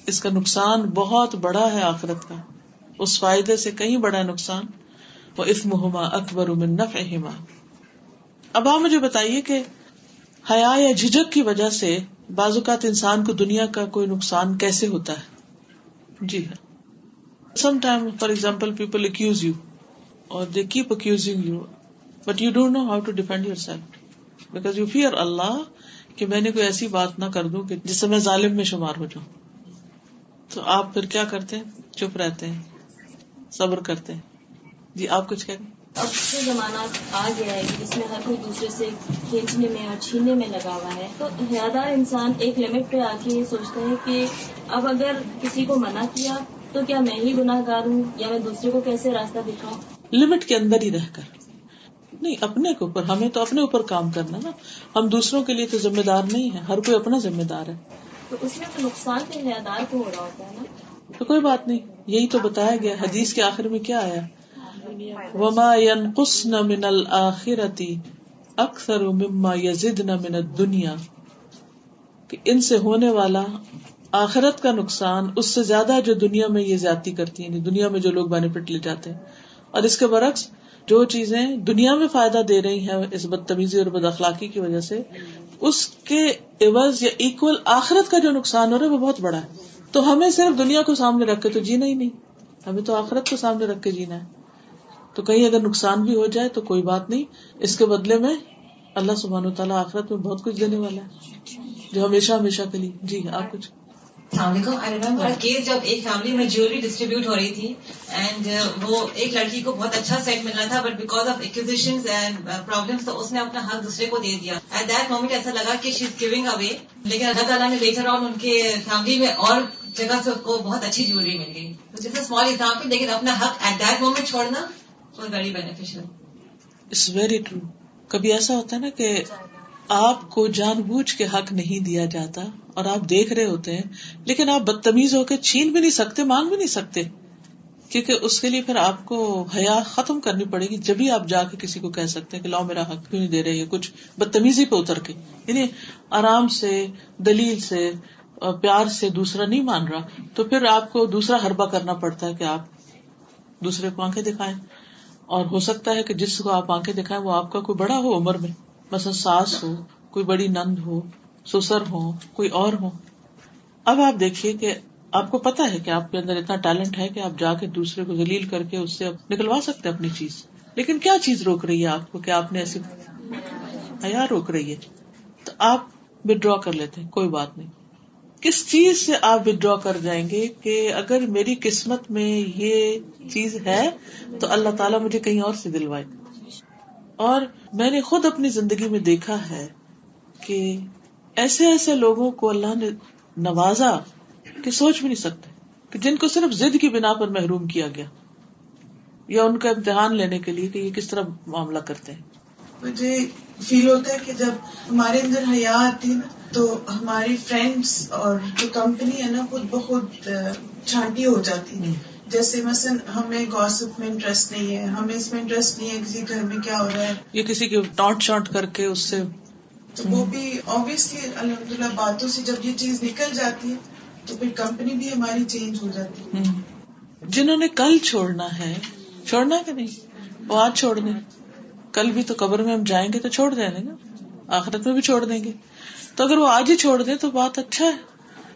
اس کا نقصان بہت بڑا ہے آخرت کا، اس فائدے سے کہیں بڑا نقصان. وَإِثْمُهُمَا أَكْبَرُ مِن نَفْعِهِمَا. اب آپ مجھے بتائیے کہ حیا یا جھجک کی وجہ سے بعض اوقات انسان کو دنیا کا کوئی نقصان کیسے ہوتا ہے؟ جی ہاں، sometimes for example people accuse you or they keep accusing you but you don't know how to defend yourself because you fear Allah کہ میں نے کوئی ایسی بات نہ کر دوں کہ جس سے میں ظالم میں شمار ہو جاؤں. تو آپ پھر کیا کرتے ہیں؟ چپ رہتے ہیں، صبر کرتے ہیں. جی آپ کچھ کہیں؟ اب سے زمانہ آ گیا ہے کہ جس میں ہر کوئی دوسرے سے کھینچنے میں اور چھیننے میں لگا ہوا ہے، تو حیادار انسان ایک لمٹ پہ آ کے یہ سوچتا ہے کہ اب اگر کسی کو منع کیا تو کیا میں ہی گناہ گار ہوں، یا میں دوسرے کو کیسے راستہ دکھاؤں. لمٹ کے اندر ہی رہ کر، نہیں اپنے کے اوپر، ہمیں تو اپنے اوپر کام کرنا نا، ہم دوسروں کے لیے تو ذمہ دار نہیں ہے، ہر کوئی اپنا ذمہ دار ہے. تو اس میں تو نقصان تو حیادار کو ہو رہا ہوتا ہے نا. تو کوئی بات نہیں، یہی تو بتایا گیا حدیث کے آخر میں کیا آیا؟ وَمَا يَنْقُصْنَ مِنَ الْآخِرَةِ أَكْثَرُ مِمَّا يَزِدْنَ مِنَ الدُّنْيَا، کہ ان سے ہونے والا آخرت کا نقصان اس سے زیادہ جو دنیا میں یہ زیادتی کرتی ہیں، یعنی دنیا میں جو لوگ بینیفٹ لے جاتے ہیں. اور اس کے برعکس جو چیزیں دنیا میں فائدہ دے رہی ہیں اس بدتمیزی اور بد اخلاقی کی وجہ سے، اس کے عوض یا ایکول آخرت کا جو نقصان ہو رہا ہے وہ بہت بڑا ہے. تو ہمیں صرف دنیا کو سامنے رکھ کے تو جینا ہی نہیں، ہمیں تو آخرت کو سامنے رکھ کے جینا ہے. تو کہیں اگر نقصان بھی ہو جائے تو کوئی بات نہیں، اس کے بدلے میں اللہ سبحانہ وتعالیٰ آخرت میں بہت کچھ دینے والا ہے جو ہمیشہ ہمیشہ کے لیے. جی آپ کچھ. السلام علیکم. آئی ریمبر کیس جب ایک فیملی میں جیولری ڈسٹریبیوٹ ہو رہی تھی اینڈ وہ ایک لڑکی کو بہت اچھا سیٹ ملنا تھا but because of accusations and problems تو اس نے اپنا حق دوسرے کو دے دیا. ایٹ دیٹ مومنٹ ایسا لگا کہ شی از گیونگ اوے، لیکن اللہ تعالیٰ نے لیٹر آن ان کے فیملی میں اور جگہ سے اس کو بہت اچھی جیولری مل گئی. جیسے اسمال ایگزامپل، لیکن اپنا حق ایٹ دیٹ مومنٹ چھوڑنا was very beneficial. It's very true. کبھی ایسا ہوتا ہے نا کہ آپ کو جان بوجھ کے حق نہیں دیا جاتا اور آپ دیکھ رہے ہوتے ہیں، لیکن آپ بدتمیز ہو کے چھین بھی نہیں سکتے، مانگ بھی نہیں سکتے، کیونکہ اس کے لیے پھر آپ کو حیا ختم کرنی پڑے گی. جبھی آپ جا کے کسی کو کہہ سکتے ہیں کہ لاؤ میرا حق کیوں نہیں دے رہے، کچھ بدتمیزی پہ اتر کے، یعنی آرام سے دلیل سے پیار سے دوسرا نہیں مان رہا، تو پھر آپ کو دوسرا حربہ کرنا پڑتا ہے کہ آپ دوسرے کو آنکھیں دکھائیں. اور ہو سکتا ہے کہ جس کو آپ آنکھیں دکھائیں وہ آپ کا کوئی بڑا ہو عمر میں، مثلا ساس ہو، کوئی بڑی نند ہو، سسر ہو، کوئی اور ہو. اب آپ دیکھیے کہ آپ کو پتا ہے کہ آپ کے اندر اتنا ٹیلنٹ ہے کہ آپ جا کے دوسرے کو ذلیل کر کے اس سے نکلوا سکتے اپنی چیز، لیکن کیا چیز روک رہی ہے آپ کو کہ آپ نے ایسی حیا روک رہی ہے؟ تو آپ وڈرا کر لیتے ہیں، کوئی بات نہیں. کس چیز سے آپ وڈرا کر جائیں گے کہ اگر میری قسمت میں یہ چیز ہے تو اللہ تعالیٰ مجھے کہیں اور سے دلوائے. اور میں نے خود اپنی زندگی میں دیکھا ہے کہ ایسے ایسے لوگوں کو اللہ نے نوازا کہ سوچ بھی نہیں سکتے، کہ جن کو صرف ضد کی بنا پر محروم کیا گیا یا ان کا امتحان لینے کے لیے کہ یہ کس طرح معاملہ کرتے ہیں. مجھے فیل ہوتا ہے کہ جب ہمارے اندر حیا آتی ہے نا تو ہماری فرینڈس اور جو کمپنی ہے نا خود بخود چھانٹی ہو جاتی ہے. جیسے مثلا ہمیں گوسپ میں انٹرسٹ نہیں ہے، ہمیں اس میں انٹرسٹ نہیں ہے کسی گھر میں کیا ہو رہا ہے، یہ کسی کی ٹانٹ شانٹ کر کے اس سے، تو وہ بھی آبویسلی الحمدللہ باتوں سے جب یہ چیز نکل جاتی ہے تو پھر کمپنی بھی ہماری چینج ہو جاتی ہے. جنہوں نے کل چھوڑنا ہے، چھوڑنا کہ نہیں، وہ آج چھوڑ دیں. کل بھی تو قبر میں ہم جائیں گے تو چھوڑ دیں گے نا، آخرت میں بھی چھوڑ دیں گے. تو اگر وہ آج ہی چھوڑ دیں تو بات اچھا ہے،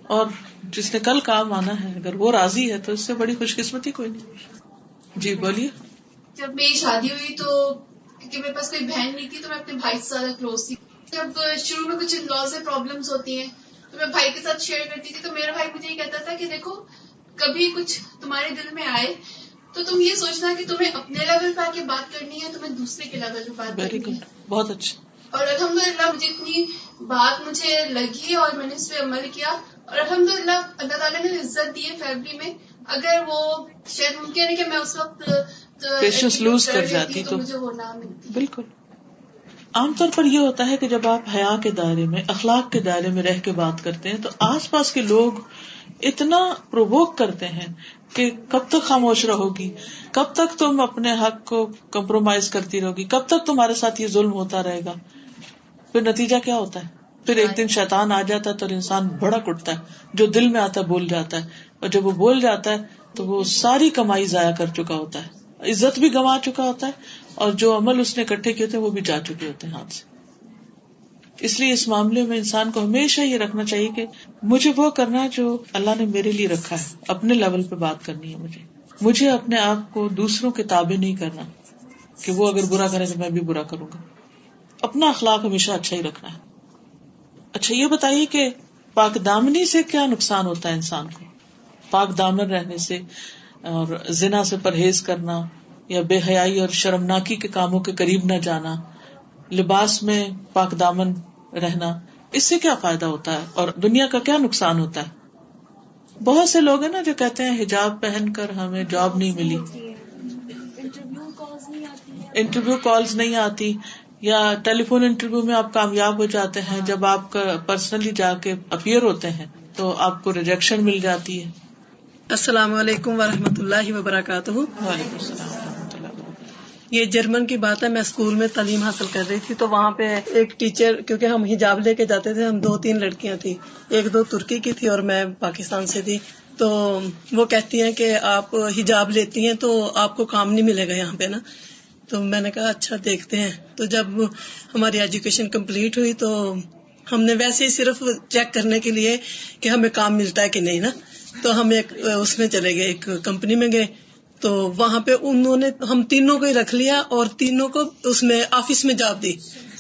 اور جس نے کل کام آنا ہے اگر وہ راضی ہے تو اس سے بڑی خوش قسمتی کوئی نہیں. جی بولیے. جب میری شادی ہوئی تو کیونکہ میرے پاس کوئی بہن نہیں تھی تو میں اپنے بھائی سے زیادہ کلوز تھی. جب شروع میں کچھ لاس سے پرابلمس ہوتی ہیں تو میں بھائی کے ساتھ شیئر کرتی تھی، تو میرا بھائی مجھے یہ کہتا تھا کہ دیکھو کبھی کچھ تمہارے دل میں آئے تو تم یہ سوچنا کہ تمہیں اپنے لیول پہ آ کے بات کرنی ہے، تمہیں دوسرے کے لیول پہ بات ویری کرنی گڈ، ہے. بہت اچھا. اور الحمدللہ مجھے اتنی بات مجھے لگی اور میں نے اس پہ عمل کیا، اور الحمدللہ اللہ تعالیٰ نے عزت دی ہے فیملی میں. اگر وہ شاید ممکن ہے کہ میں اس وقت پیشنس لوز کر جاتی تو مجھے وہ نہ ملتی. بالکل. عام طور پر یہ ہوتا ہے کہ جب آپ حیا کے دائرے میں، اخلاق کے دائرے میں رہ کے بات کرتے ہیں تو آس پاس کے لوگ اتنا پرووک کرتے ہیں کہ کب تک خاموش رہو گی، کب تک تم اپنے حق کو کمپرومائز کرتی رہو گی، کب تک تمہارے ساتھ یہ ظلم ہوتا رہے گا. پھر نتیجہ کیا ہوتا ہے؟ پھر ایک دن شیطان آ جاتا ہے تو انسان بھڑک اٹھتا ہے، جو دل میں آتا ہے بول جاتا ہے، اور جب وہ بول جاتا ہے تو وہ ساری کمائی ضائع کر چکا ہوتا ہے، عزت بھی گنوا چکا ہوتا ہے، اور جو عمل اس نے اکٹھے کیے ہوتے ہیں وہ بھی جا چکے ہوتے ہیں ہاتھ سے. اس لیے اس معاملے میں انسان کو ہمیشہ یہ رکھنا چاہیے کہ مجھے وہ کرنا ہے جو اللہ نے میرے لیے رکھا ہے، اپنے لیول پہ بات کرنی ہے. مجھے اپنے آپ کو دوسروں کے تابع نہیں کرنا کہ وہ اگر برا کرے تو میں بھی برا کروں گا. اپنا اخلاق ہمیشہ اچھا ہی رکھنا ہے. اچھا یہ بتائیے کہ پاک دامنی سے کیا نقصان ہوتا ہے انسان کو؟ پاک دامن رہنے سے اور زنا سے پرہیز کرنا یا بے حیائی اور شرمناکی کے کاموں کے قریب نہ جانا، لباس میں پاک دامن رہنا، اس سے کیا فائدہ ہوتا ہے اور دنیا کا کیا نقصان ہوتا ہے؟ بہت سے لوگ ہیں نا جو کہتے ہیں حجاب پہن کر ہمیں جاب نہیں ملی، انٹرویو کالز نہیں آتی، یا ٹیلی فون انٹرویو میں آپ کامیاب ہو جاتے ہیں، جب آپ کا پرسنلی جا کے اپیئر ہوتے ہیں تو آپ کو ریجیکشن مل جاتی ہے. السلام علیکم ورحمۃ اللہ وبرکاتہ. وعلیکم السلام ورحمۃ اللہ وبرکاتہ. یہ جرمن کی بات ہے. میں اسکول میں تعلیم حاصل کر رہی تھی تو وہاں پہ ایک ٹیچر، کیونکہ ہم حجاب لے کے جاتے تھے، ہم 2-3 لڑکیاں تھیں، 1-2 ترکی کی تھی اور میں پاکستان سے تھی. تو وہ کہتی ہیں کہ آپ حجاب لیتی ہیں تو آپ کو کام نہیں ملے گا یہاں پہ نا. تو میں نے کہا اچھا دیکھتے ہیں. تو جب ہماری ایجوکیشن کمپلیٹ ہوئی تو ہم نے ویسے ہی صرف چیک کرنے کے لیے کہ ہمیں کام ملتا ہے کہ نہیں نا، تو ہم ایک اس میں چلے گئے، ایک کمپنی میں گئے. تو وہاں پہ انہوں نے ہم تینوں کو ہی رکھ لیا اور تینوں کو اس میں آفس میں جاب دی.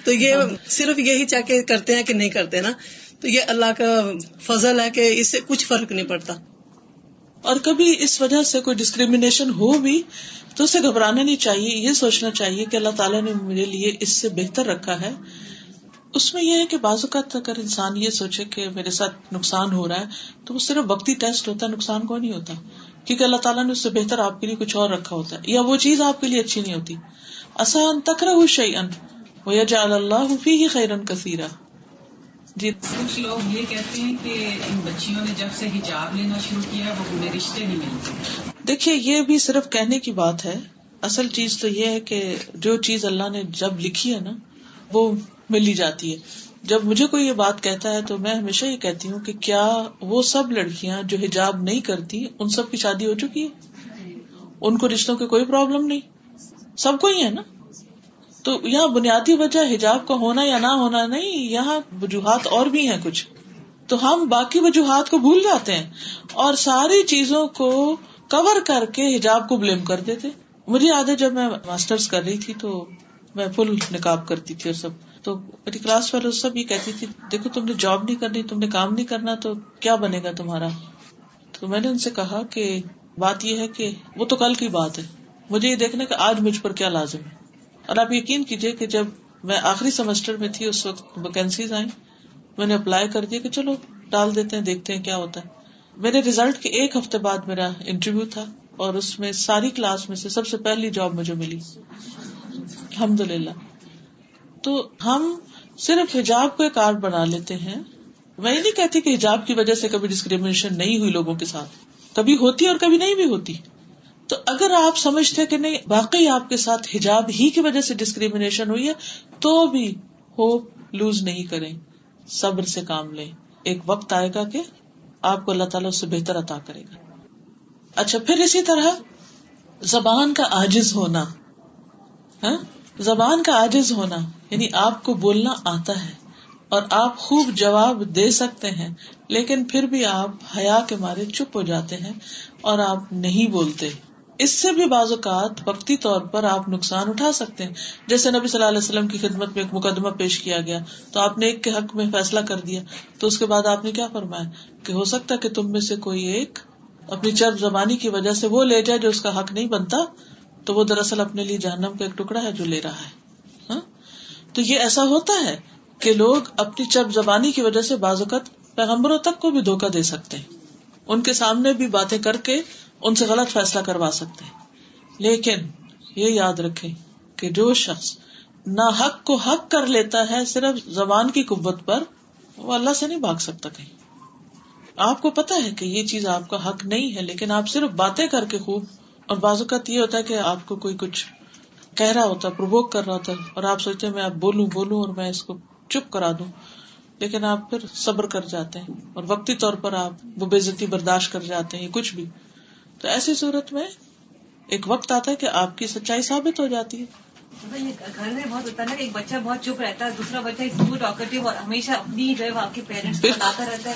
تو یہ صرف یہی چیک کرتے ہیں کہ نہیں کرتے نا. تو یہ اللہ کا فضل ہے کہ اس سے کچھ فرق نہیں پڑتا. اور کبھی اس وجہ سے کوئی ڈسکریمنیشن ہو بھی تو اسے گھبرانا نہیں چاہیے. یہ سوچنا چاہیے کہ اللہ تعالیٰ نے میرے لیے اس سے بہتر رکھا ہے. اس میں یہ ہے کہ بعض اوقات اگر انسان یہ سوچے کہ میرے ساتھ نقصان ہو رہا ہے تو وہ صرف وقتی ٹیسٹ ہوتا ہے، نقصان کو نہیں ہوتا، کیونکہ اللہ تعالیٰ نے اس سے بہتر آپ کے لیے کچھ اور رکھا ہوتا ہے، یا وہ چیز آپ کے لیے اچھی نہیں ہوتی. عسیٰ ان تکرہوا شیئا ویجعل اللہ فیہ خیرا کثیرا. جی کچھ لوگ یہ کہتے ہیں کہ ان بچیوں نے جب سے حجاب لینا شروع کیا وہ انہیں رشتے نہیں ملتے. دیکھیے یہ بھی صرف کہنے کی بات ہے. اصل چیز تو یہ ہے کہ جو چیز اللہ نے جب لکھی ہے نا وہ مل ہی جاتی ہے. جب مجھے کوئی یہ بات کہتا ہے تو میں ہمیشہ یہ کہتی ہوں کہ کیا وہ سب لڑکیاں جو حجاب نہیں کرتی ان سب کی شادی ہو چکی ہے؟ ان کو رشتوں کی کوئی پرابلم نہیں؟ سب کو ہی ہے نا. تو یہاں بنیادی وجہ حجاب کا ہونا یا نہ ہونا نہیں، یہاں وجوہات اور بھی ہیں کچھ. تو ہم باقی وجوہات کو بھول جاتے ہیں اور ساری چیزوں کو کور کر کے حجاب کو بلیم کر دیتے. مجھے یاد ہے جب میں ماسٹرز کر رہی تھی تو میں فل نقاب کرتی تھی اور سب. تو میری کلاس فیلو سب یہ کہتی تھی دیکھو تم نے جاب نہیں کرنی، تم نے کام نہیں کرنا تو کیا بنے گا تمہارا. تو میں نے ان سے کہا کہ بات یہ ہے کہ وہ تو کل کی بات ہے، مجھے یہ دیکھنا کہ آج مجھ پر کیا لازم ہے. اور آپ یقین کیجئے کہ جب میں آخری سیمسٹر میں تھی اس وقت ویکینسیز آئیں، میں نے اپلائی کر دیا کہ چلو ڈال دیتے ہیں دیکھتے ہیں کیا ہوتا ہے. میرے ریزلٹ کے 1 ہفتے بعد میرا انٹرویو تھا اور اس میں ساری کلاس میں سے سب سے پہلی جاب مجھے ملی الحمدللہ. تو ہم صرف حجاب کو ایک آرٹ بنا لیتے ہیں. میں یہ نہیں کہتی کہ حجاب کی وجہ سے کبھی ڈسکریمنیشن نہیں ہوئی لوگوں کے ساتھ، کبھی ہوتی اور کبھی نہیں بھی ہوتی. تو اگر آپ سمجھتے کہ نہیں واقعی آپ کے ساتھ حجاب ہی کی وجہ سے ڈسکریمنیشن ہوئی ہے تو بھی ہوپ لوز نہیں کریں، صبر سے کام لیں. ایک وقت آئے گا کہ آپ کو اللہ تعالیٰ اس سے بہتر عطا کرے گا. اچھا پھر اسی طرح زبان کا عاجز ہونا، زبان کا عاجز ہونا یعنی آپ کو بولنا آتا ہے اور آپ خوب جواب دے سکتے ہیں لیکن پھر بھی آپ حیا کے مارے چپ ہو جاتے ہیں اور آپ نہیں بولتے. اس سے بھی بعض اوقات وقتی طور پر آپ نقصان اٹھا سکتے ہیں. جیسے نبی صلی اللہ علیہ وسلم کی خدمت میں ایک مقدمہ پیش کیا گیا تو آپ نے ایک کے حق میں فیصلہ کر دیا، تو اس کے بعد آپ نے کیا فرمایا کہ ہو سکتا ہے کہ تم میں سے کوئی ایک اپنی چرب زبانی کی وجہ سے وہ لے جائے جو اس کا حق نہیں بنتا، تو وہ دراصل اپنے لیے جہنم کا ایک ٹکڑا ہے جو لے رہا ہے. تو یہ ایسا ہوتا ہے کہ لوگ اپنی چرب زبانی کی وجہ سے بعض اوقات پیغمبروں تک کو بھی دھوکہ دے سکتے ہیں، ان کے سامنے بھی باتیں کر کے ان سے غلط فیصلہ کروا سکتے ہیں. لیکن یہ یاد رکھیں کہ جو شخص نہ حق کو حق کر لیتا ہے صرف زبان کی قوت پر، وہ اللہ سے نہیں بھاگ سکتا کہیں. آپ کو پتا ہے کہ یہ چیز آپ کا حق نہیں ہے، لیکن آپ صرف باتیں کر کے خوب، اور بعض اوقات یہ ہوتا ہے کہ آپ کو کوئی کچھ کہہ رہا ہوتا ہے، پرووک کر رہا ہوتا ہے، اور آپ سوچتے ہیں میں اب بولوں اور میں اس کو چپ کرا دوں، لیکن آپ پھر صبر کر جاتے ہیں اور وقتی طور پر آپ وہ بے عزتی برداشت کر جاتے ہیں کچھ بھی. تو ایسی صورت میں ایک وقت آتا ہے کہ آپ کی سچائی ثابت ہو جاتی ہے. گھر میں بہت ہوتا ہے نا کہ ایک بچہ بہت چپ رہتا ہے، دوسرا بچہ اس کو ٹاکٹیو اور ہمیشہ اپنی جو ہے وہ آپ کے پیرنٹس کو بتاتا رہتا ہے،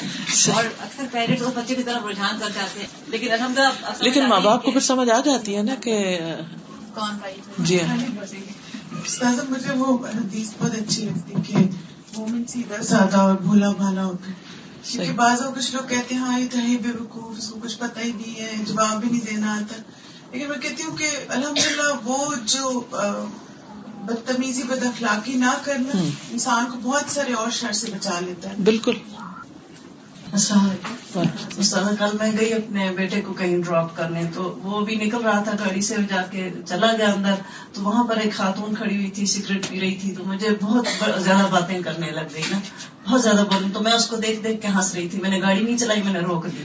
اور اکثر پیرنٹس اس بچے کی طرف رجحان کر جاتے ہیں. لیکن الحمدللہ لیکن ماں باپ کو پھر سمجھ آ جاتی ہے نا کہ کون بھائی جی استاذہ مجھے وہ حدیث بہت اچھی لگتی کہ مومن سیدھا سادہ اور بھولا بھالا ہوتا ہے. کیونکہ بعض کچھ لوگ کہتے ہیں ہاں یہ تو ہے بے وقوف، اس کو کچھ پتہ ہی نہیں ہے، جواب بھی نہیں دینا آتا. لیکن میں کہتی ہوں کہ الحمدللہ وہ جو بدتمیزی بد اخلاقی نہ کرنا انسان کو بہت سارے اور شر سے بچا لیتا ہے. بالکل. السلام علیکم. استاد کل میں گئی اپنے بیٹے کو کہیں ڈراپ کرنے، تو وہ بھی نکل رہا تھا گاڑی سے، جا کے چلا گیا اندر، تو وہاں پر ایک خاتون کھڑی ہوئی تھی، سگریٹ پی رہی تھی. تو مجھے بہت زیادہ باتیں کرنے لگ گئی نا، بہت زیادہ بولوں. تو میں اس کو دیکھ دیکھ کے ہنس رہی تھی. میں نے گاڑی نہیں چلائی، میں نے روک دی.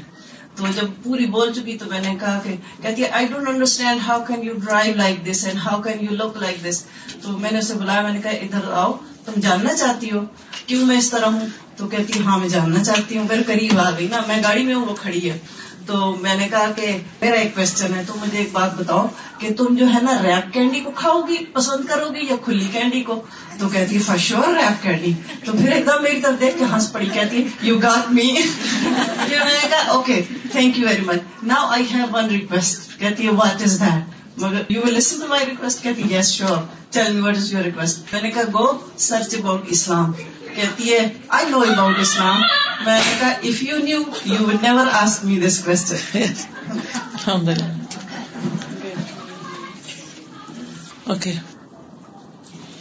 تو جب پوری بول چکی تو میں نے کہا کہ کہتی ہے I don't understand how can you drive like this and how can you look like this. تو میں نے اسے بلایا، میں نے کہا ادھر آؤ، تم جاننا چاہتی ہو کیوں میں اس طرح ہوں؟ تو کہتی ہاں میں جاننا چاہتی ہوں. پھر قریب آ گئی نا، میں گاڑی میں ہوں، وہ کھڑی ہے. تو میں نے کہا کہ میرا ایک کوشچن ہے، تم مجھے ایک بات بتاؤ کہ تم جو ہے نا ریپ کینڈی کو کھاؤ گی، پسند کرو گی یا کھلی کینڈی کو؟ تو کہتی فار شیور ریپ کینڈی. تو پھر ایک دم میری طرف دیکھ کے ہنس پڑی، کہتی یو گاٹ می. پھر میں نے کہا okay thank you very much, now I have one request. کہتی ہے واٹ از دیٹ؟ مگر you will listen to my request? کہتی yes sure, tell me what is your request. میں نے کہا گو سرچ اباؤٹ اسلام. کہتی ہے آئی نو اباؤٹ اسلام. میں نے کہا if you new you would never ask me this question. Okay.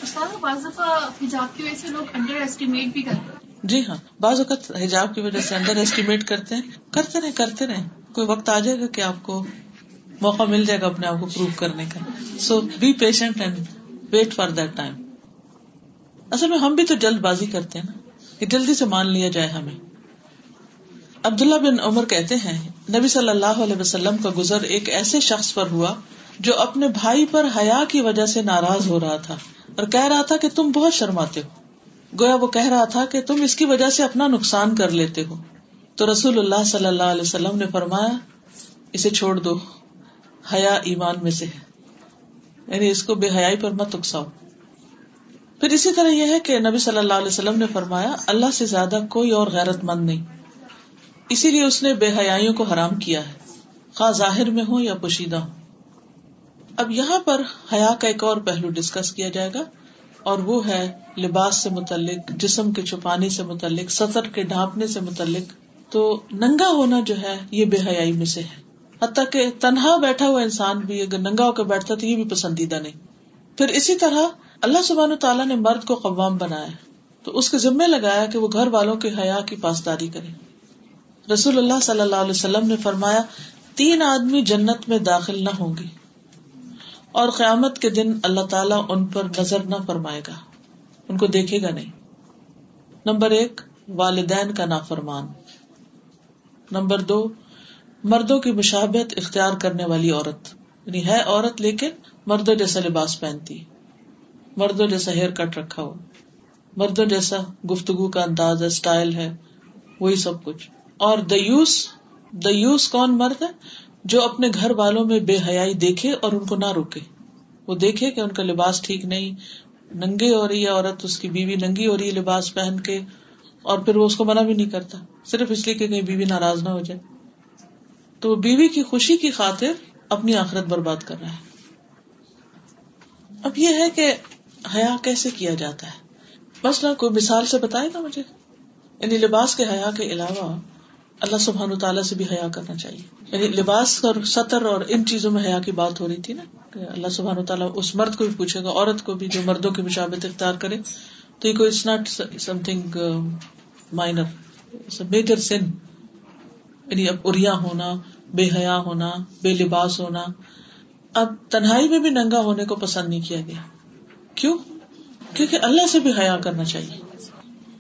استاد بعض دفعہ حجاب کی وجہ سے لوگ انڈر ایسٹیمیٹ بھی کرتے ہیں. جی ہاں، بعض اوقات حجاب کی وجہ سے انڈر ایسٹیمیٹ کرتے ہیں. کرتے رہیں کوئی وقت آ جائے گا کہ آپ کو موقع مل جائے گا اپنے آپ کو پروو کرنے کا. So be patient and wait for that time. اصل میں ہم بھی تو جلد بازی کرتے ہیں نا کہ جلدی سے مان لیا جائے ہمیں. عبداللہ بن عمر کہتے ہیں نبی صلی اللہ علیہ وسلم کا گزر ایک ایسے شخص پر ہوا جو اپنے بھائی پر حیا کی وجہ سے ناراض ہو رہا تھا اور کہہ رہا تھا کہ تم بہت شرماتے ہو. گویا وہ کہہ رہا تھا کہ تم اس کی وجہ سے اپنا نقصان کر لیتے ہو. تو رسول اللہ صلی اللہ علیہ وسلم نے فرمایا اسے چھوڑ دو، حیا ایمان میں سے ہے، یعنی اس کو بے حیائی پر مت اکساؤ. پھر اسی طرح یہ ہے کہ نبی صلی اللہ علیہ وسلم نے فرمایا اللہ سے زیادہ کوئی اور غیرت مند نہیں، اسی لیے اس نے بے حیائیوں کو حرام کیا ہے، خواہ ظاہر میں ہو یا پوشیدہ ہو. اب یہاں پر حیا کا ایک اور پہلو ڈسکس کیا جائے گا، اور وہ ہے لباس سے متعلق، جسم کے چھپانے سے متعلق، سطر کے ڈھانپنے سے متعلق. تو ننگا ہونا جو ہے یہ بے حیائی میں سے ہے. حتیٰ کہ تنہا بیٹھا ہوا انسان بھی اگر ننگا ہو کے بیٹھتا تو یہ بھی پسندیدہ نہیں. پھر اسی طرح اللہ سبحانہ وتعالیٰ نے مرد کو قوام بنایا تو اس کے ذمہ لگایا کہ وہ گھر والوں کے حیا کی پاسداری کرے. رسول اللہ صلی اللہ علیہ وسلم نے فرمایا 3 آدمی جنت میں داخل نہ ہوں گے اور قیامت کے دن اللہ تعالیٰ ان پر نظر نہ فرمائے گا، ان کو دیکھے گا نہیں. نمبر 1 والدین کا نافرمان. نمبر 2 مردوں کی مشابہت اختیار کرنے والی عورت، یعنی ہے عورت لیکن مردوں جیسا لباس پہنتی، مردوں جیسا ہیئر کٹ رکھا ہو، مردوں جیسا گفتگو کا انداز ہے، سٹائل ہے، وہی سب کچھ. اور دیوس کون مرد ہے؟ جو اپنے گھر والوں میں بے حیائی دیکھے اور ان کو نہ روکے. وہ دیکھے کہ ان کا لباس ٹھیک نہیں، ننگی ہو رہی ہے عورت، اس کی بیوی ننگی ہو رہی ہے لباس پہن کے، اور پھر وہ اس کو منع بھی نہیں کرتا صرف اس لیے کہ کہیں بیوی ناراض نہ ہو جائے. تو وہ بیوی کی خوشی کی خاطر اپنی آخرت برباد کر رہا ہے. اب یہ ہے کہ حیا کیسے کیا جاتا ہے. مثلا کوئی مثال سے بتائے گا مجھے؟ یعنی لباس کے حیا کے علاوہ اللہ سبحانہ وتعالیٰ سے بھی حیا کرنا چاہیے. یعنی لباس اور سطر اور ان چیزوں میں حیا کی بات ہو رہی تھی نا کہ اللہ سبحانہ وتعالیٰ اس مرد کو بھی پوچھے گا، عورت کو بھی، جو مردوں کی مشابہت اختیار کرے. تو یہ کوئی it's not something minor, it's a major sin. یعنی اب عریاں ہونا، بے حیا ہونا، بے لباس ہونا. اب تنہائی میں بھی ننگا ہونے کو پسند نہیں کیا گیا. کیوں؟ کیونکہ اللہ سے بھی حیا کرنا چاہیے.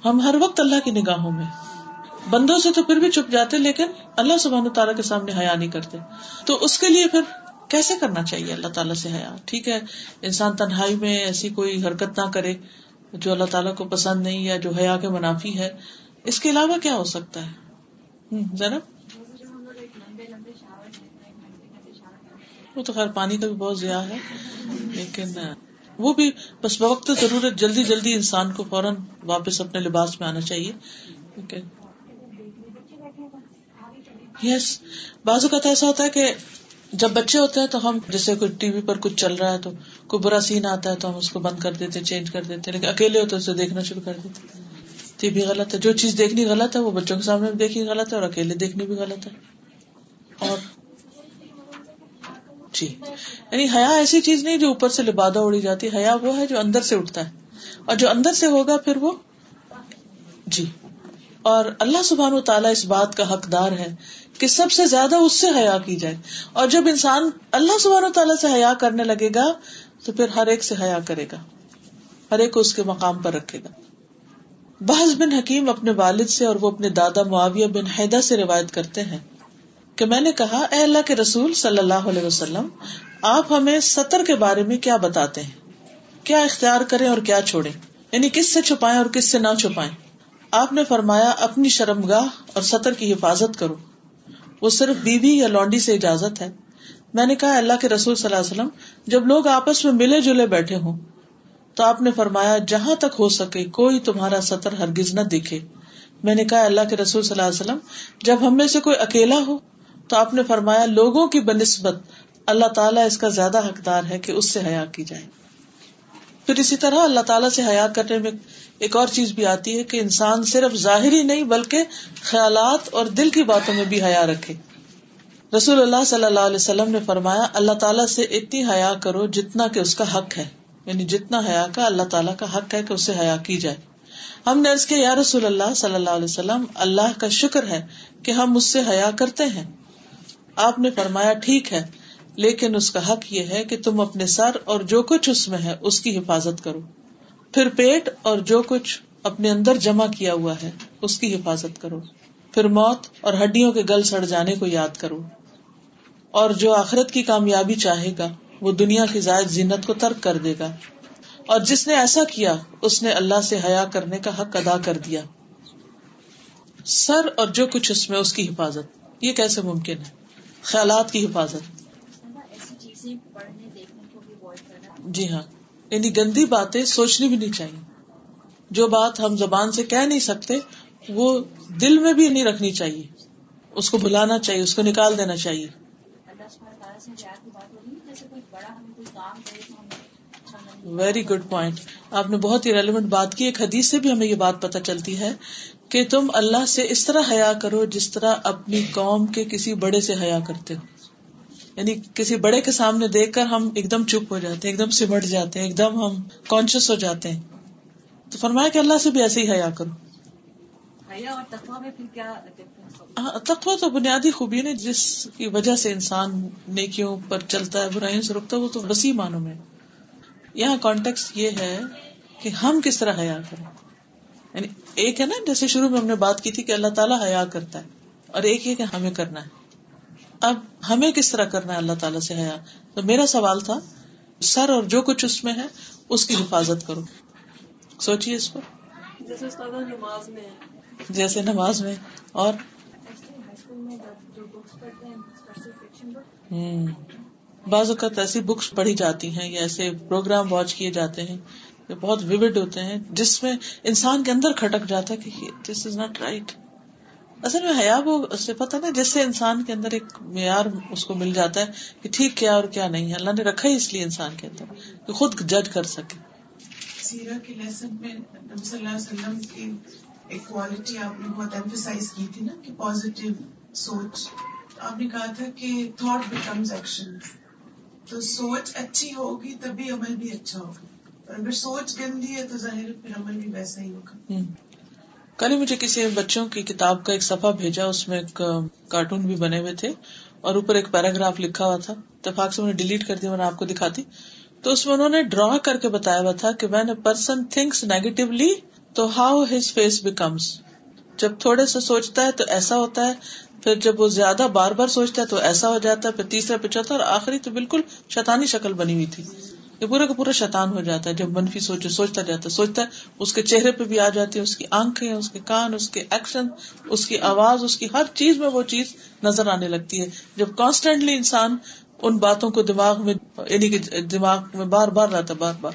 ہم ہر وقت اللہ کی نگاہوں میں، بندوں سے تو پھر بھی چھپ جاتے لیکن اللہ سبحانہ تعالیٰ کے سامنے حیا نہیں کرتے. تو اس کے لیے پھر کیسے کرنا چاہیے اللہ تعالیٰ سے حیا؟ ٹھیک ہے انسان تنہائی میں ایسی کوئی حرکت نہ کرے جو اللہ تعالیٰ کو پسند نہیں یا جو حیا کے منافی ہے. اس کے علاوہ کیا ہو سکتا ہے زینب؟ وہ تو خیر پانی کا بھی بہت ضیاع ہے لیکن وہ بھی بس بوقت ضرورت جلدی جلدی انسان کو فوراً واپس اپنے لباس میں آنا چاہیے. یس بعض اوقات ایسا ہوتا ہے کہ جب بچے ہوتے ہیں تو ہم جیسے کوئی ٹی وی پر کچھ چل رہا ہے تو کوئی برا سین آتا ہے تو ہم اس کو بند کر دیتے چینج کر دیتے, لیکن اکیلے ہوتے اسے دیکھنا شروع کر دیتے. تو یہ بھی غلط ہے. جو چیز دیکھنی غلط ہے وہ بچوں کے سامنے بھی دیکھنی غلط ہے اور اکیلے دیکھنی بھی غلط ہے. اور جی یعنی حیا ایسی چیز نہیں جو اوپر سے لبادہ اڑی جاتی. حیا وہ ہے جو اندر سے اٹھتا ہے اور جو اندر سے ہوگا پھر وہ جی. اور اللہ سبحانہ وتعالیٰ اس بات کا حقدار ہے کہ سب سے زیادہ اس سے حیا کی جائے. اور جب انسان اللہ سبحانہ وتعالیٰ سے حیا کرنے لگے گا تو پھر ہر ایک سے حیا کرے گا, ہر ایک کو اس کے مقام پر رکھے گا. بحث بن حکیم اپنے والد سے اور وہ اپنے دادا معاویہ بن حیدہ سے روایت کرتے ہیں کہ میں نے کہا اے اللہ کے رسول صلی اللہ علیہ وسلم آپ ہمیں ستر کے بارے میں کیا بتاتے ہیں, کیا اختیار کریں اور کیا چھوڑیں, یعنی کس سے چھپائیں اور کس سے نہ چھپائیں. آپ نے فرمایا اپنی شرمگاہ اور ستر کی حفاظت کرو, وہ صرف بیوی یا لونڈی سے اجازت ہے. میں نے کہا اللہ کے رسول صلی اللہ علیہ وسلم جب لوگ آپس میں ملے جلے بیٹھے ہوں تو آپ نے فرمایا جہاں تک ہو سکے کوئی تمہارا ستر ہرگز نہ دکھے. میں نے کہا اللہ کے رسول صلی اللہ علیہ وسلم جب ہم میں سے کوئی اکیلا ہو تو آپ نے فرمایا لوگوں کی بنسبت اللہ تعالیٰ اس کا زیادہ حقدار ہے کہ اس سے حیا کی جائے. پھر اسی طرح اللہ تعالیٰ سے حیا کرنے میں ایک اور چیز بھی آتی ہے کہ انسان صرف ظاہری نہیں بلکہ خیالات اور دل کی باتوں میں بھی حیا رکھے. رسول اللہ صلی اللہ علیہ وسلم نے فرمایا اللہ تعالیٰ سے اتنی حیا کرو جتنا کہ اس کا حق ہے, یعنی جتنا حیا کا اللہ تعالیٰ کا حق ہے کہ اس سے حیا کی جائے. ہم نے عرض کیا یا رسول اللہ صلی اللہ علیہ وسلم اللہ کا شکر ہے کہ ہم اس سے حیا کرتے ہیں. آپ نے فرمایا ٹھیک ہے لیکن اس کا حق یہ ہے کہ تم اپنے سر اور جو کچھ اس میں ہے اس کی حفاظت کرو, پھر پیٹ اور جو کچھ اپنے اندر جمع کیا ہوا ہے اس کی حفاظت کرو, پھر موت اور ہڈیوں کے گل سڑ جانے کو یاد کرو. اور جو آخرت کی کامیابی چاہے گا وہ دنیا کی زائد زینت کو ترک کر دے گا, اور جس نے ایسا کیا اس نے اللہ سے حیا کرنے کا حق ادا کر دیا. سر اور جو کچھ اس میں اس کی حفاظت, یہ کیسے ممکن ہے؟ خیالات کی حفاظت. جی ہاں, یعنی گندی باتیں سوچنی بھی نہیں چاہیے. جو بات ہم زبان سے کہہ نہیں سکتے وہ دل میں بھی نہیں رکھنی چاہیے, اس کو بھلانا چاہیے, اس کو نکال دینا چاہیے. ویری گڈ پوائنٹ, آپ نے بہت ہی ریلیونٹ بات کی. ایک حدیث سے بھی ہمیں یہ بات پتہ چلتی ہے کہ تم اللہ سے اس طرح حیا کرو جس طرح اپنی قوم کے کسی بڑے سے حیا کرتے ہو. یعنی کسی بڑے کے سامنے دیکھ کر ہم ایک دم چپ ہو جاتے ہیں, ایک دم سمٹ جاتے ہیں, ایک دم ہم کانشیس ہو جاتے ہیں. تو فرمایا کہ اللہ سے بھی ایسے ہی حیا کرو. حیا اور تقویٰ میں پھر کیا؟ تقویٰ تو بنیادی خوبی ہے جس کی وجہ سے انسان نیکیوں پر چلتا ہے, برائیوں سے رکتا ہے, وہ تو وسیع معنوں میں. یہاں کانٹیکسٹ یہ ہے کہ ہم کس طرح حیا کریں. یعنی ایک ہے نا جیسے شروع میں ہم نے بات کی تھی کہ اللہ تعالیٰ حیا کرتا ہے, اور ایک یہ کہ ہمیں کرنا ہے. اب ہمیں کس طرح کرنا ہے اللہ تعالیٰ سے حیا؟ تو میرا سوال تھا سر اور جو کچھ اس میں ہے اس کی حفاظت کرو. سوچیے اس پر. جیسے نماز میں اور بعض اوقات ایسی بکس پڑھی جاتی ہیں یا ایسے پروگرام واچ کیے جاتے ہیں جو بہت ویوڈ ہوتے ہیں جس میں انسان کے اندر کھٹک جاتا ہے کہ دس از ناٹ رائٹ. اصل میں حیا وہ صفت ہے نا جس سے انسان کے اندر ایک معیار اس کو مل جاتا ہے کہ ٹھیک کیا اور کیا نہیں ہے. اللہ نے رکھا ہی اس لیے انسان کے اندر کہ خود جج کر سکے. سیرہ کے لیسن میں نبی صلی اللہ علیہ وسلم کی ایک کوالٹی آپ نے بہت ایمفیسائز کی تھی نا کہ پازیٹیو سوچ. آپ نے کہا تھا کہ تھاٹ بیکمز ایکشن. تو سوچ اچھی ہوگی تبھی عمل بھی اچھا ہوگا, اور اگر سوچ گندی ہے تو ظاہر پھر عمل بھی ویسا ہی ہوگا. کل ہی مجھے کسی بچوں کی کتاب کا ایک صفحہ بھیجا, اس میں ایک کارٹون بھی بنے ہوئے تھے اور اوپر ایک پیراگراف لکھا ہوا تھا. اتفاق سے میں نے ڈیلیٹ کر دیا, میں نے آپ کو دکھاتی. تو اس میں انہوں نے ڈرا کر کے بتایا ہوا تھا کہ when a person thinks negatively تو ہاؤ ہز فیس بیکمس. جب تھوڑے سے سوچتا ہے تو ایسا ہوتا ہے، پھر جب وہ زیادہ بار بار سوچتا ہے تو ایسا ہو جاتا ہے، پھر تیسرا پھر چوتھا، اور آخری تو بالکل شیطانی شکل بنی ہوئی تھی. یہ پورا کا پورا شیطان ہو جاتا ہے جب منفی سوچتا جاتا ہے. اس کے چہرے پہ بھی آ جاتی ہے، اس کی آنکھیں، اس کے کان، اس کے ایکشن، اس کی آواز، اس کی ہر چیز میں وہ چیز نظر آنے لگتی ہے. جب کانسٹینٹلی انسان ان باتوں کو دماغ میں، یعنی کہ دماغ میں بار بار لاتا، بار بار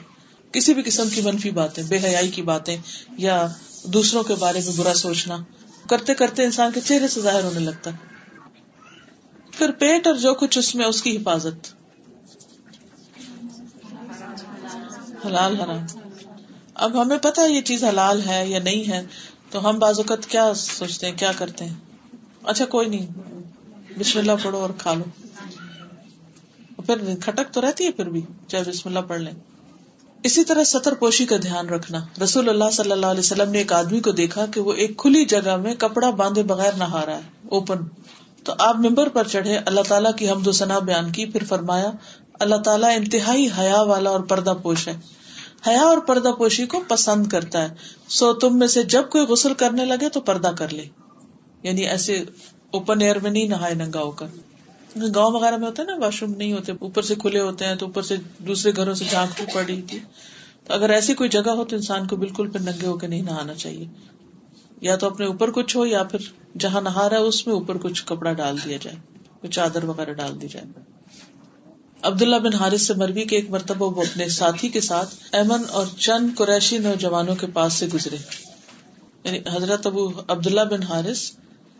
کسی بھی قسم کی منفی باتیں، بے حیائی کی باتیں یا دوسروں کے بارے میں برا سوچنا، کرتے کرتے انسان کے چہرے سے ظاہر ہونے لگتا ہے. پھر پیٹ اور جو کچھ اس میں، اس کی حفاظت، حلال حرام. اب ہمیں پتا ہے یہ چیز حلال ہے یا نہیں ہے، تو ہم بعض اوقات کیا سوچتے ہیں، کیا کرتے ہیں، اچھا کوئی نہیں، بسم اللہ پڑھو اور کھا لو. پھر کھٹک تو رہتی ہے پھر بھی، چاہے بسم اللہ پڑھ لیں. اسی طرح سطر پوشی کا دھیان رکھنا. رسول اللہ صلی اللہ علیہ وسلم نے ایک آدمی کو دیکھا کہ وہ ایک کھلی جگہ میں کپڑا باندھے بغیر نہا رہا ہے، اوپن. تو آپ ممبر پر چڑھے، اللہ تعالیٰ کی حمد و ثنا بیان کی، پھر فرمایا اللہ تعالیٰ انتہائی حیا والا اور پردہ پوش ہے، حیا اور پردہ پوشی کو پسند کرتا ہے. سو تم میں سے جب کوئی غسل کرنے لگے تو پردہ کر لے. یعنی ایسے اوپن ایئر میں نہیں نہائے ننگا ہو کر. گاؤں وغیرہ میں ہوتا ہے نا، واش روم نہیں ہوتے، اوپر سے کھلے ہوتے ہیں، تو اوپر سے دوسرے گھروں سے جھانک بھی پڑ رہی تھی. تو اگر ایسی کوئی جگہ ہو تو انسان کو بالکل پھر ننگے ہو کے نہیں نہانا چاہیے. یا تو اپنے اوپر کچھ ہو، یا پھر جہاں نہا رہا ہے اس میں اوپر کچھ کپڑا ڈال دیا جائے، کوئی چادر وغیرہ ڈال دی جائے. عبداللہ بن حارث سے مروی کہ ایک مرتبہ وہ اپنے ساتھی کے ساتھ ایمن اور چند قریشی نوجوانوں کے پاس سے گزرے. یعنی حضرت ابو عبداللہ بن حارث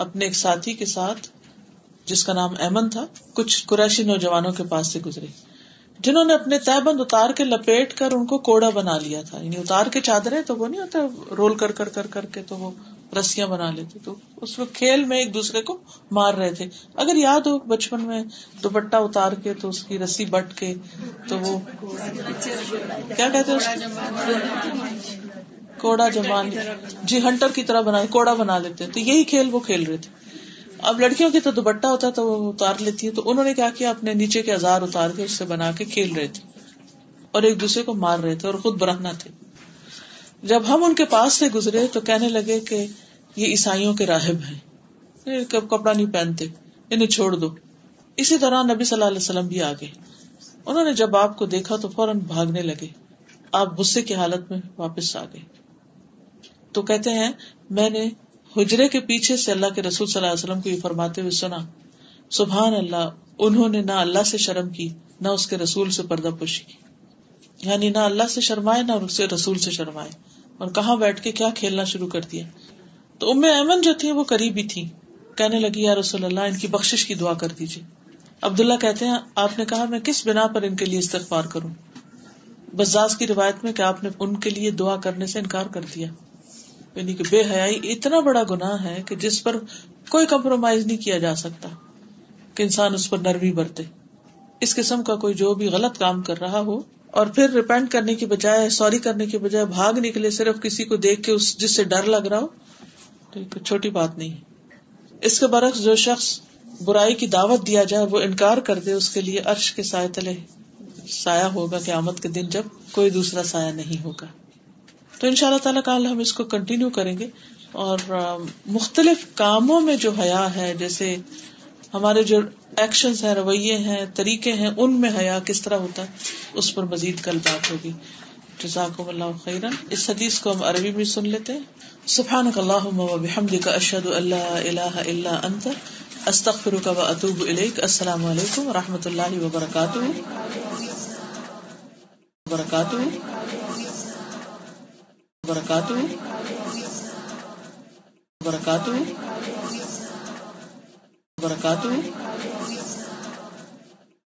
اپنے ایک ساتھی کے ساتھ، جس کا نام ایمن تھا، کچھ قریشی نوجوانوں کے پاس سے گزرے جنہوں نے اپنے تہبند اتار کے لپیٹ کر ان کو کوڑا بنا لیا تھا. یعنی اتار کے چادریں تو وہ نہیں ہوتا رول کر کر کر کر کے تو وہ رسیاں بنا لیتے، تو اس وقت کھیل میں ایک دوسرے کو مار رہے تھے. اگر یاد ہو بچپن میں دوپٹہ اتار کے تو اس کی رسی بٹ کے تو وہ کیا کہتے ہیں، کوڑا جمان، جی ہنٹر کی طرح بنا کوڑا بنا لیتے. تو یہی کھیل وہ کھیل رہے تھے. اب لڑکیوں کی تو دوپٹہ ہوتا ہے تو وہ اتار لیتی ہے، تو انہوں نے کیا کیا، اپنے نیچے کے ازار اتار کے اس سے بنا کے کھیل رہے تھے اور ایک دوسرے کو مار رہے تھے اور خود برہنہ تھے. جب ہم ان کے پاس سے گزرے تو کہنے لگے کہ یہ عیسائیوں کے راہب ہیں، کپڑا نہیں پہنتے، انہیں چھوڑ دو. اسی طرح نبی صلی اللہ علیہ وسلم بھی آ گئے. انہوں نے جب آپ کو دیکھا تو فوراً بھاگنے لگے. آپ غصے کی حالت میں واپس آ گئے. تو کہتے ہیں میں نے حجرے کے پیچھے سے اللہ کے رسول صلی اللہ علیہ وسلم کو یہ فرماتے ہوئے سنا، سبحان اللہ، انہوں نے نہ اللہ سے شرم کی نہ اس کے رسول سے پردہ پوشی کی. یعنی نہ اللہ سے شرمائے نہ اس کے رسول سے شرمائے، اور کہاں بیٹھ کے کیا کھیلنا شروع کر دیا. تو ام ایمن جو تھی وہ قریبی تھی، کہنے لگی یا رسول اللہ ان کی بخشش کی دعا کر دیجیے. عبداللہ کہتے ہیں آپ نے کہا میں کس بنا پر ان کے لیے استغفار کروں. بزاز کی روایت میں کہ آپ نے ان کے لیے دعا کرنے سے انکار کر دیا. یعنی کہ بے حیائی اتنا بڑا گناہ ہے کہ جس پر کوئی کمپرومائز نہیں کیا جا سکتا کہ انسان اس پر نرمی برتے. اس قسم کا کوئی جو بھی غلط کام کر رہا ہو اور پھر ریپینٹ کرنے کی بجائے، سوری کرنے کی بجائے بھاگ نکلے صرف کسی کو دیکھ کے جس سے ڈر لگ رہا ہو، تو چھوٹی بات نہیں. اس کے برعکس جو شخص برائی کی دعوت دیا جائے وہ انکار کر دے، اس کے لیے عرش کے سائے تلے سایہ ہوگا قیامت کے دن جب کوئی دوسرا سایہ نہیں ہوگا. تو انشاءاللہ تعالیٰ کل ہم اس کو کنٹینیو کریں گے، اور مختلف کاموں میں جو حیا ہے، جیسے ہمارے جو ایکشنز ہیں، رویے ہیں، طریقے ہیں، ان میں حیا کس طرح ہوتا ہے، اس پر مزید کل بات ہوگی. جزاکم اللہ خیرا. اس حدیث کو ہم عربی میں سن لیتے ہیں. سبحانک اللہم و بحمدک، اشہد ان لا الہ الا انت، استغفرک و اتوب الیک. السلام علیکم و رحمۃ اللہ وبرکاتہ. برکاتہ برکاتہ برکاتہ برکاتہ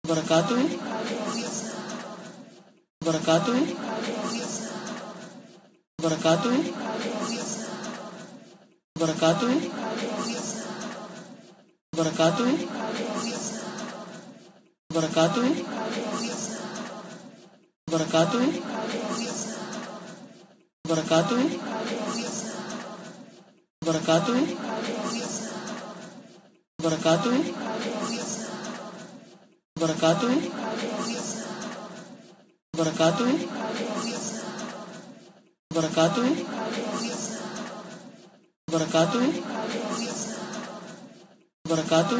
برکاتہ برکاتہ برکاتہ برکاتہ برکاتہ برکاتہ برکاتہ برکاتہ برکاتہ برکاتہ برکاتہ برکاتہ برکاتہ وبرکاتہ